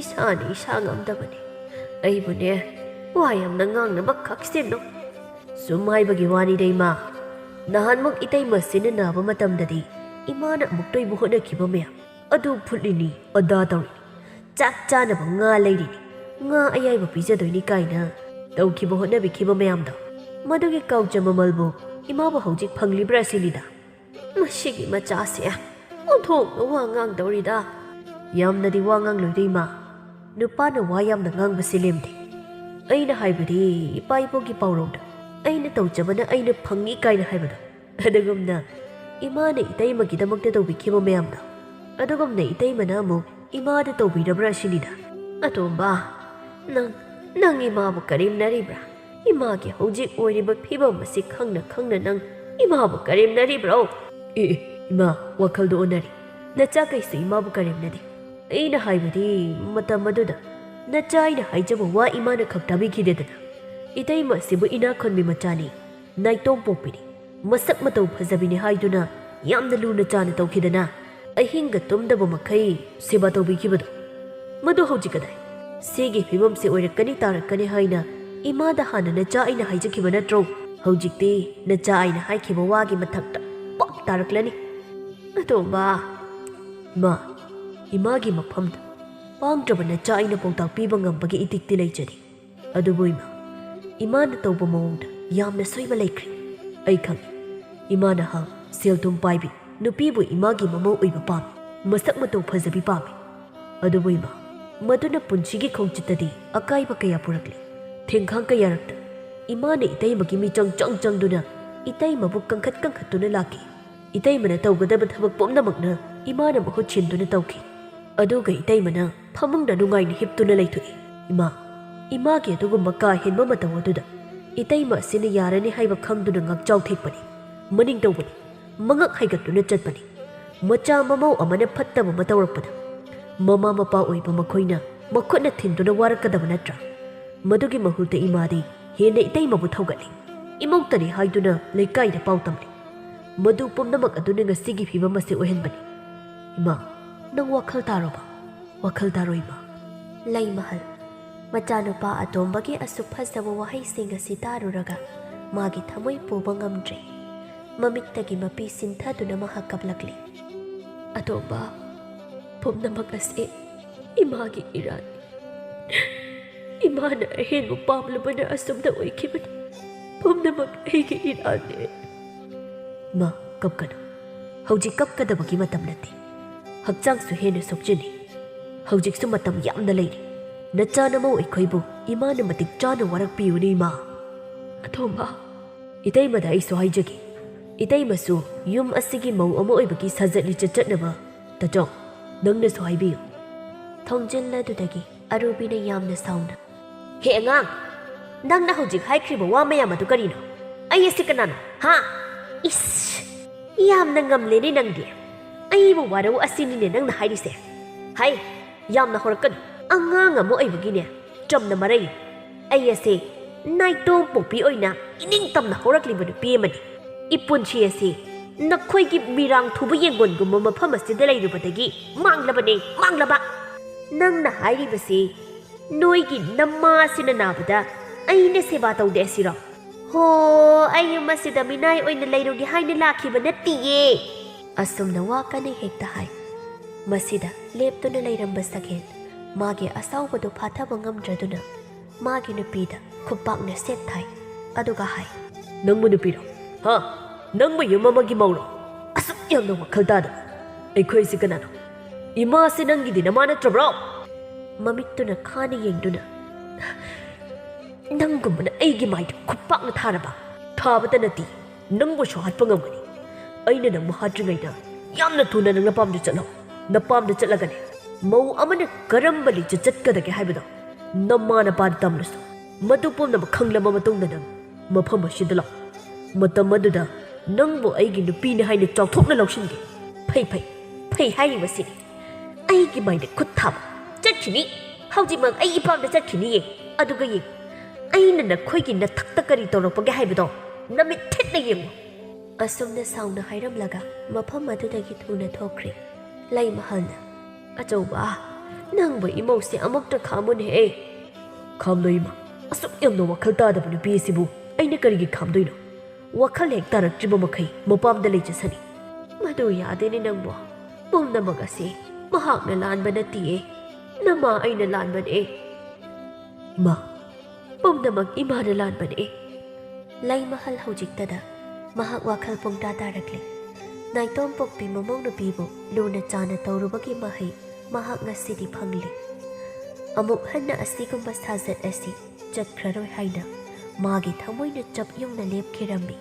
ꯏꯁꯥꯅ ꯏꯁꯥ ꯉꯝꯗꯕꯅꯤ ꯑꯩꯕꯨꯅꯦ ꯋꯥ ꯌꯥꯝꯅ ꯉꯥꯡꯅꯕ ꯈꯛꯁꯤꯟꯅꯨ ꯁꯨꯝ ꯍꯥꯏꯕꯒꯤ ꯋꯥꯅꯤꯗ ꯏꯃꯥ ꯅꯍꯥꯟꯃꯨꯛ ꯏꯇꯩꯃꯁꯤꯅ ꯅꯥꯕ ꯃꯇꯝꯗꯗꯤ ꯏꯃꯥꯅ ꯑꯃꯨꯛ ꯇꯣꯏꯕ ꯍꯣꯠꯅꯈꯤꯕ ꯃꯌꯥꯝ ꯑꯗꯨ ꯐꯨꯠꯂꯤꯅꯤ ꯑꯗꯥ ꯇꯧꯔꯤꯅꯤ ꯆꯥꯛ ꯆꯥꯅꯕ ꯉꯥ ꯂꯩꯔꯤꯅꯤ ꯉꯥ ꯑꯌꯥꯏꯕ ꯄꯤꯖꯗꯣꯏꯅꯤ ꯀꯥꯏꯅ ꯇꯧꯈꯤꯕ ꯍꯣꯠꯅꯕꯤꯈꯤꯕ ꯃꯌꯥꯝꯗꯣ ꯃꯗꯨꯒꯤ ꯀꯥꯎꯖ ꯃꯃꯜꯕꯨ ꯏꯃꯥꯕꯨ ꯍꯧꯖꯤꯛ ꯐꯪꯂꯤꯕ꯭ꯔꯥ ꯁꯤꯅꯤꯗ ꯃꯁꯤꯒꯤ ꯃꯆꯥꯁꯦ ꯑꯣꯟꯊꯣꯛꯅ ꯋꯥ ꯉꯥꯡꯗꯧꯔꯤꯗ ꯌꯥꯝꯅꯗꯤ ꯋꯥ ꯉꯥꯡꯂꯣꯏꯗ ꯏꯃꯥ ꯅꯨꯄꯥꯅ ꯋꯥ ꯌꯥꯝꯅ ꯉꯥꯡꯕꯁꯤ ꯂꯦꯝꯗꯦ ꯑꯩꯅ ꯍꯥꯏꯕꯗꯤ ꯏꯄꯥ ꯏꯄꯨꯒꯤ ꯄꯥꯎꯔꯧꯗ ꯑꯩꯅ ꯇꯧꯖꯕꯅ ꯑꯩꯅ ꯐꯪꯏ ꯀꯥꯏꯅ ꯍꯥꯏꯕꯗꯣ ꯑꯗꯨꯒꯨꯝꯅ ꯏꯃꯥꯅ ꯏꯇꯩꯃꯒꯤꯗꯃꯛꯇ ꯇꯧꯕꯤꯈꯤꯕ ꯃꯌꯥꯝꯗꯣ ꯑꯗꯨꯒꯨꯝꯅ ꯏꯇꯩꯃꯅ ꯑꯃꯨꯛ ꯏꯃꯥꯗ ꯇꯧꯕꯤꯔꯕ꯭ꯔꯥ ꯁꯤꯅꯤꯗ ꯑꯇꯣꯝꯕ ꯅꯪ ꯏꯃꯥꯕꯨ ꯀꯔꯦꯝꯅꯔꯤꯕ꯭ꯔꯥ ꯏꯃꯥꯒꯤ ꯍꯧꯖꯤꯛ ꯑꯣꯏꯔꯤꯕ ꯐꯤꯕꯝ ꯑꯁꯤ ꯈꯪꯅ ꯅꯪ ꯏꯃꯥꯕꯨ ꯀꯔꯦꯝꯅꯔꯤꯕ꯭ꯔꯣ ꯏꯃꯥ ꯋꯥꯈꯜꯗꯣ ꯑꯣꯟꯅꯔꯤ ꯅꯆꯥ ꯀꯩꯁꯨ ꯏꯃꯥꯕꯨ ꯀꯔꯦꯝꯅꯗꯦ ꯑꯩꯅ ꯍꯥꯏꯕꯗꯤ ꯃꯇꯝ ꯑꯗꯨꯗ ꯅꯆꯥ ꯑꯩꯅ ꯍꯥꯏꯖꯕ ꯋꯥ ꯏꯃꯥꯅ ꯈꯛ ꯇꯥꯕꯤꯈꯤꯗꯦꯗꯅ ꯏꯇꯩꯃ ꯑꯁꯤꯕꯨ ꯏꯅꯥꯛ ꯈꯨꯟꯕꯤ ꯃꯆꯥꯅꯤ ꯅꯥꯏꯇꯣꯝ ꯄꯣꯛꯄꯤꯅꯤ ꯃꯁꯛ ꯃꯇꯧ ꯐꯖꯕꯤꯅꯤ ꯍꯥꯏꯗꯨꯅ ꯌꯥꯝꯅ ꯂꯨꯅ ꯆꯥꯅ ꯇꯧꯈꯤꯗꯅ ꯑꯍꯤꯡꯒ ꯇꯨꯝꯗꯕ ꯃꯈꯩ ꯁꯦꯕꯥ ꯇꯧꯕꯤꯈꯤꯕꯗꯣ ꯃꯗꯨ ꯍꯧꯖꯤꯛ ꯀꯗꯥꯏ ꯁꯤꯒꯤ ꯐꯤꯕꯝꯁꯦ ꯑꯣꯏꯔꯛꯀꯅꯤ ꯇꯥꯔꯛꯀꯅꯤ ꯍꯥꯏꯅ ꯏꯃꯥꯗ ꯍꯥꯟꯅ ꯅꯆꯥ ꯑꯩꯅ ꯍꯥꯏꯖꯈꯤꯕ ꯅꯠꯇ꯭ꯔꯣ ꯍꯧꯖꯤꯛꯇꯤ ꯅꯆꯥ ꯑꯩꯅ ꯍꯥꯏꯈꯤꯕ ꯋꯥꯒꯤ ꯃꯊꯛꯇ ꯄꯥꯛ ꯇꯥꯔꯛꯂꯅꯤ ꯑꯇꯣꯝꯕ ꯏꯃꯥ ꯏꯃꯥꯒꯤ ꯃꯐꯝꯗ ꯄꯥꯡꯗ꯭ꯔꯕ ꯅꯆꯥ ꯑꯩꯅ ꯄꯥꯎꯇꯥꯛ ꯄꯤꯕ ꯉꯝꯕꯒꯤ ꯏꯇꯤꯛꯇꯤ ꯂꯩꯖꯔꯤ ꯑꯗꯨꯕꯨ ꯏꯃꯥꯅ ꯇꯧꯕ ꯃꯑꯣꯡꯗ ꯌꯥꯝꯅ ꯁꯣꯏꯕ ꯂꯩꯈ꯭ꯔꯦ ꯑꯩ ꯈꯪꯏ ꯏꯃꯥꯅ ꯁꯦꯜ ꯊꯨꯝ ꯄꯥꯏꯕꯤ ꯅꯨꯄꯤꯕꯨ ꯏꯃꯥꯒꯤ ꯃꯃꯧ ꯑꯣꯏꯕ ꯄꯥꯝꯃꯤ ꯃꯁꯛ ꯃꯇꯧ ꯐꯖꯕꯤ ꯄꯥꯝꯃꯤ ꯑꯗꯨꯕꯨ ꯏꯃꯥ ꯃꯗꯨꯅ ꯄꯨꯟꯁꯤꯒꯤ ꯈꯣꯡꯆꯠꯇꯗꯤ ꯑꯀꯥꯏꯕ ꯀꯌꯥ ꯄꯨꯔꯛꯂꯤ ꯊꯦꯡꯈꯥꯡ ꯀꯌꯥꯔꯛꯇ ꯏꯃꯥꯅ ꯏꯇꯩꯃꯒꯤ ꯃꯤꯆꯪ ꯆꯪꯗꯨꯅ ꯏꯇꯩꯃꯕꯨ ꯀꯟꯈꯠꯇꯨꯅ ꯂꯥꯛꯈꯤ ꯏꯇꯩꯃꯅ ꯇꯧꯒꯗꯕ ꯊꯕꯛ ꯄꯨꯝꯅꯃꯛꯅ ꯏꯃꯥꯅ ꯃꯍꯨꯠ ꯁꯤꯟꯗꯨꯅ ꯇꯧꯈꯤ ꯑꯗꯨꯒ ꯏꯇꯩꯃꯅ ꯐꯃꯨꯡꯗ ꯅꯨꯡꯉꯥꯏꯅ ꯍꯤꯞꯇꯨꯅ ꯂꯩꯊꯣꯛꯏ ꯏꯃꯥꯒꯤ ꯑꯗꯨꯒꯨꯝꯕ ꯀꯥ ꯍꯦꯟꯕ ꯃꯇꯧ ꯑꯗꯨꯗ ꯏꯇꯩꯃ ꯑꯁꯤꯅ ꯌꯥꯔꯅꯤ ꯍꯥꯏꯕ ꯈꯪꯗꯨꯅ ꯉꯛꯆꯥꯎ ꯊꯦꯛꯄꯅꯤ ꯃꯅꯤꯡ ꯇꯧꯕꯅꯤ ꯃꯉꯛ ꯍꯥꯏꯒꯠꯇꯨꯅ ꯆꯠꯄꯅꯤ ꯃꯆꯥ ꯃꯃꯧ ꯑꯃꯅ ꯐꯠꯇꯕ ꯑꯃ ꯇꯧꯔꯛꯄꯗ ꯃꯃꯥ ꯃꯄꯥ ꯑꯣꯏꯕ ꯃꯈꯣꯏꯅ ꯃꯈꯨꯠꯅ ꯊꯤꯟꯗꯨꯅ ꯋꯥꯔꯛꯀꯗꯕ ꯅꯠꯇ꯭ꯔꯥ ꯃꯗꯨꯒꯤ ꯃꯍꯨꯠꯇ ꯏꯃꯥꯗꯤ ꯍꯦꯟꯅ ꯏꯇꯩꯃꯕꯨ ꯊꯧꯒꯠꯂꯤ ꯏꯃꯧꯇꯅꯤ ꯍꯥꯏꯗꯨꯅ ꯂꯩꯀꯥꯏꯗ ꯄꯥꯎ ꯇꯝꯂꯤ ꯃꯗꯨ ꯄꯨꯝꯅꯃꯛ ꯑꯗꯨꯅ ꯉꯁꯤꯒꯤ ꯐꯤꯕꯝ ꯑꯁꯤ ꯑꯣꯏꯍꯟꯕꯅꯤ ꯏꯃꯥ ꯅꯪ ꯋꯥꯈꯜ ꯇꯥꯔꯣꯕ ꯋꯥꯈꯜ ꯇꯥꯔꯣ ꯏꯃꯥ ꯂꯩꯃꯍꯜ ꯃꯆꯥꯅꯨꯄꯥ ꯑꯇꯣꯝꯕꯒꯤ ꯑꯁꯨꯛ ꯐꯖꯕ ꯋꯥꯍꯩꯁꯤꯡ ꯑꯁꯤ ꯇꯥꯔꯨꯔꯒ ꯃꯥꯒꯤ ꯊꯃꯣꯏ ꯄꯨꯕ ꯉꯝꯗ꯭ꯔꯦ ꯃꯃꯤꯠꯇꯒꯤ ꯃꯄꯤ ꯁꯤꯟꯊꯗꯨꯅ ꯃꯍꯥꯛ ꯀꯞꯂꯛꯂꯤ ꯑꯇꯣꯝꯕ ꯄꯨꯝꯅꯃꯛ ꯑꯁꯤ ꯏꯃꯥꯒꯤ ꯏꯔꯥꯟ ꯏꯃꯥꯅ ꯑꯍꯦꯟꯕ ꯄꯥꯝꯂꯨꯕꯅ ꯑꯁꯨꯝꯅ ꯑꯣꯏꯈꯤꯕꯅꯤ ꯄꯨꯝꯅꯃꯛ ꯑꯩꯒꯤ ꯏꯔꯥꯟꯅꯤ ꯃꯥ ꯀꯞꯀꯅꯨ ꯍꯧꯖꯤꯛ ꯀꯞꯀꯗꯕꯒꯤ ꯃꯇꯝ ꯅꯠꯇꯦ ꯍꯛꯆꯥꯡꯁꯨ ꯍꯦꯟꯅ ꯁꯣꯛꯆꯅꯤ ꯍꯧꯖꯤꯛꯁꯨ ꯃꯇꯝ ꯌꯥꯝꯅ ꯂꯩꯔꯤ ꯅꯆꯥ ꯅꯃꯧ ꯑꯩꯈꯣꯏꯕꯨ ꯏꯃꯥꯅ ꯃꯇꯤꯛ ꯆꯥꯅ ꯋꯥꯔꯛꯄꯤꯌꯨꯅꯤ ꯏꯃꯥ ꯑꯊꯣꯝꯕ ꯏꯇꯩꯃꯗ ꯑꯩꯁꯨ ꯍꯥꯏꯖꯒꯦ ꯏꯇꯩꯃꯁꯨ ꯌꯨꯝ ꯑꯁꯤꯒꯤ ꯃꯧ ꯑꯃ ꯑꯣꯏꯕꯒꯤ ꯁꯥꯖꯠ ꯂꯤꯆꯠ ꯆꯠꯅꯕ ꯇꯥꯆꯧ ꯅꯪꯅꯁꯨ ꯍꯥꯏꯕꯤꯌꯨ ꯊꯣꯡꯖꯤꯜ ꯑꯗꯨꯗꯒꯤ ꯑꯔꯨꯕꯤꯅ ꯌꯥꯝꯅ ꯁꯥꯎꯅ ꯍꯦ ꯑꯉꯥꯡ ꯅꯪꯅ ꯍꯧꯖꯤꯛ ꯍꯥꯏꯈ꯭ꯔꯤꯕ ꯋꯥ ꯃꯌꯥꯝ ꯑꯗꯨ ꯀꯔꯤꯅꯣ ꯑꯩ ꯑꯁꯤ ꯀꯅꯥꯅꯣ ꯏꯁ ꯌꯥꯝꯅ ꯉꯝꯂꯦꯅꯦ ꯅꯪꯗꯤ ꯑꯩꯕꯨ ꯋꯥꯔꯧ ꯑꯁꯤꯅꯤꯅꯦ ꯅꯪꯅ ꯍꯥꯏꯔꯤꯁꯦ ꯍꯥꯏ ꯌꯥꯝꯅ ꯍꯧꯔꯛꯀꯅꯨ ꯑꯉꯥꯡ ꯑꯃ ꯑꯣꯏꯕꯒꯤꯅꯦ ꯆꯝꯅ ꯃꯔꯩ ꯑꯩ ꯑꯁꯤ ꯅꯥꯏꯇꯣꯝ ꯄꯣꯛꯄꯤ ꯑꯣꯏꯅ ꯏꯅꯤꯡ ꯇꯝꯅ ꯍꯧꯔꯛꯂꯤꯕ ꯅꯨꯄꯤ ꯑꯃꯅꯤ ꯏꯄꯨꯟꯁꯤ ꯑꯁꯤ ꯅꯈꯣꯏꯒꯤ ꯃꯤꯔꯥꯡ ꯊꯨꯕ ꯌꯦꯡꯒꯣꯟꯒꯨꯝꯕ ꯃꯐꯝ ꯑꯁꯤꯗ ꯂꯩꯔꯨꯕꯗꯒꯤ ꯃꯥꯡꯂꯕꯅꯦ ꯃꯥꯡꯂꯕ ꯅꯪꯅ ꯍꯥꯏꯔꯤꯕꯁꯤ ꯅꯣꯏꯒꯤ ꯅꯃꯥꯁꯤꯅ ꯅꯥꯕꯗ ꯑꯩꯅ ꯁꯦꯕꯥ ꯇꯧꯗꯦ ꯑꯁꯤꯔꯣ ꯍꯣ ꯑꯩ ꯌꯨꯝ ꯑꯁꯤꯗ ꯃꯤꯅꯥꯏ ꯑꯣꯏꯅ ꯂꯩꯔꯨꯒꯦ ꯍꯥꯏꯅ ꯂꯥꯛꯈꯤꯕ ꯅꯠꯇꯤꯌꯦ ꯑꯁꯨꯝꯅ ꯋꯥ ꯀꯟꯅ ꯍꯦꯛꯇ ꯍꯥꯏ ꯃꯁꯤꯗ ꯂꯦꯞꯇꯨꯅ ꯂꯩꯔꯝꯕ ꯁꯒꯦꯟ ꯃꯥꯒꯤ ꯑꯁꯥꯎꯕꯗꯨ ꯐꯥꯊꯕ ꯉꯝꯗ꯭ꯔꯗꯨꯅ ꯃꯥꯒꯤ ꯅꯨꯄꯤꯗ ꯈꯨꯄꯥꯛꯅ ꯁꯦꯠ ꯊꯥꯏ ꯑꯗꯨꯒ ꯍꯥꯏ ꯅꯪꯕꯨ ꯅꯨꯄꯤꯔꯣ ꯅꯪꯕꯨ ꯌꯨꯝ ꯑꯃꯒꯤ ꯃꯧꯔꯣ ꯑꯁꯨꯛ ꯌꯥꯝꯅ ꯋꯥꯈꯜ ꯇꯥꯗꯕ ꯑꯩꯈꯣꯏꯁꯤ ꯀꯅꯥꯅꯣ ꯏꯃꯥꯁꯤ ꯅꯪꯒꯤꯗꯤ ꯅꯃꯥ ꯅꯠꯇ꯭ꯔꯕ꯭ꯔꯣ ꯃꯃꯤꯠꯇꯨꯅ ꯈꯥꯅ ꯌꯦꯡꯗꯨꯅ ꯅꯪꯒꯨꯝꯕꯅ ꯑꯩꯒꯤ ꯃꯥꯏꯗ ꯈꯨꯄꯥꯛꯅ ꯊꯥꯔꯕ ꯊꯥꯕꯇ ꯅꯠꯇꯦ ꯅꯪꯕꯨꯁꯨ ꯍꯥꯠꯄ ꯉꯝꯒꯅꯤ ꯑꯩꯅ ꯅꯪꯕꯨ ꯍꯥꯠꯇ꯭ꯔꯤꯉꯩꯗ ꯌꯥꯝꯅ ꯊꯨꯅ ꯅꯪ ꯅꯄꯥꯝꯗ ꯆꯠꯂꯣ ꯅꯄꯥꯝꯗ ꯆꯠꯂꯒꯅꯦ ꯃꯧ ꯑꯃꯅ ꯀꯔꯝꯕ ꯂꯤꯆꯠ ꯆꯠꯀꯗꯒꯦ ꯍꯥꯏꯕꯗꯣ ꯅꯃꯥ ꯅꯄꯥꯗ ꯇꯝꯂꯁꯨ ꯃꯗꯨ ꯄꯨꯝꯅꯃꯛ ꯈꯪꯂꯕ ꯃꯇꯨꯡꯗ ꯅꯪ ꯃꯐꯝ ꯑꯁꯤꯗ ꯂꯥꯛ ꯃꯇꯝ ꯑꯗꯨꯗ ꯅꯪꯕꯨ ꯑꯩꯒꯤ ꯅꯨꯄꯤꯅꯤ ꯍꯥꯏꯅ ꯆꯥꯎꯊꯣꯛꯅ ꯂꯧꯁꯤꯟꯒꯦ ꯐꯩ ꯍꯥꯏꯔꯤꯕꯁꯤꯅꯤ ꯑꯩꯒꯤ ꯃꯥꯏꯗ ꯈꯨꯠ ꯊꯥꯕ ꯆꯠꯈꯤꯅꯤ ꯍꯧꯖꯤꯛꯃꯛ ꯑꯩ ꯏꯄꯥꯝꯗ ꯆꯠꯈꯤꯅꯤꯌꯦ ꯑꯗꯨꯒ ꯌꯦꯡꯉꯨ ꯑꯩꯅ ꯅꯈꯣꯏꯒꯤ ꯅꯊꯛꯇ ꯀꯔꯤ ꯇꯧꯔꯛꯄꯒꯦ ꯍꯥꯏꯕꯗꯣ ꯅꯃꯤꯠ ꯊꯦꯠꯅ ꯌꯦꯡꯉꯨ ꯑꯁꯨꯝꯅ ꯁꯥꯎꯅ ꯍꯥꯏꯔꯝꯂꯒ ꯃꯐꯝ ꯑꯗꯨꯗꯒꯤ ꯊꯨꯅ ꯊꯣꯛꯈ꯭ꯔꯦ ꯂꯩꯃꯍꯜꯅ ꯑꯆꯧꯕ ꯅꯪꯕꯨ ꯏꯃꯧꯁꯦ ꯑꯃꯨꯛꯇ ꯈꯥꯝꯃꯨꯅꯦꯍꯦ ꯈꯥꯝꯂꯣꯏ ꯏꯃꯥ ꯑꯁꯨꯛ ꯌꯥꯝꯅ ꯋꯥꯈꯜ ꯇꯥꯗꯕ ꯅꯨꯄꯤ ꯑꯁꯤꯕꯨ ꯑꯩꯅ ꯀꯔꯤꯒꯤ ꯈꯥꯝꯗꯣꯏꯅꯣ ꯋꯥꯈꯜ ꯍꯦꯛ ꯇꯥꯔꯛꯇ꯭ꯔꯤꯕ ꯃꯈꯩ ꯃꯄꯥꯝꯗ ꯂꯩꯖꯁꯅꯤ ꯃꯗꯨ ꯌꯥꯗꯦꯅꯦ ꯅꯪꯕꯨ ꯄꯨꯝꯅꯃꯛ ꯑꯁꯤ ꯃꯍꯥꯛꯅ ꯂꯥꯟꯕ ꯅꯠꯇꯤꯌꯦ ꯅꯃꯥ ꯑꯩꯅ ꯂꯥꯟꯕꯅꯦ ꯏꯃꯥ ꯄꯨꯝꯅꯃꯛ ꯏꯃꯥꯅ ꯂꯥꯟꯕꯅꯦ ꯂꯩꯃꯍꯜ ꯍꯧꯖꯤꯛꯇꯗ ꯃꯍꯥꯛ ꯋꯥꯈꯜ ꯄꯨꯡꯇꯥ ꯇꯥꯔꯛꯂꯤ ꯅꯥꯏꯇꯣꯝ ꯄꯣꯛꯄꯤ ꯃꯃꯧ ꯅꯨꯄꯤꯕꯨ ꯂꯨꯅ ꯆꯥꯅ ꯇꯧꯔꯨꯕꯒꯤ ꯃꯍꯩ ꯃꯍꯥꯛ ꯉꯁꯤꯗꯤ ꯐꯪꯂꯤ ꯑꯃꯨꯛ ꯍꯟꯅ ꯑꯁꯤꯒꯨꯝꯕ ꯁꯥꯖꯠ ꯑꯁꯤ ꯆꯠꯈ꯭ꯔꯔꯣꯏ ꯍꯥꯏꯅ ꯃꯥꯒꯤ ꯊꯃꯣꯏꯅ ꯆꯞ ꯌꯨꯡꯅ ꯂꯦꯞꯈꯤꯔꯝꯃꯤ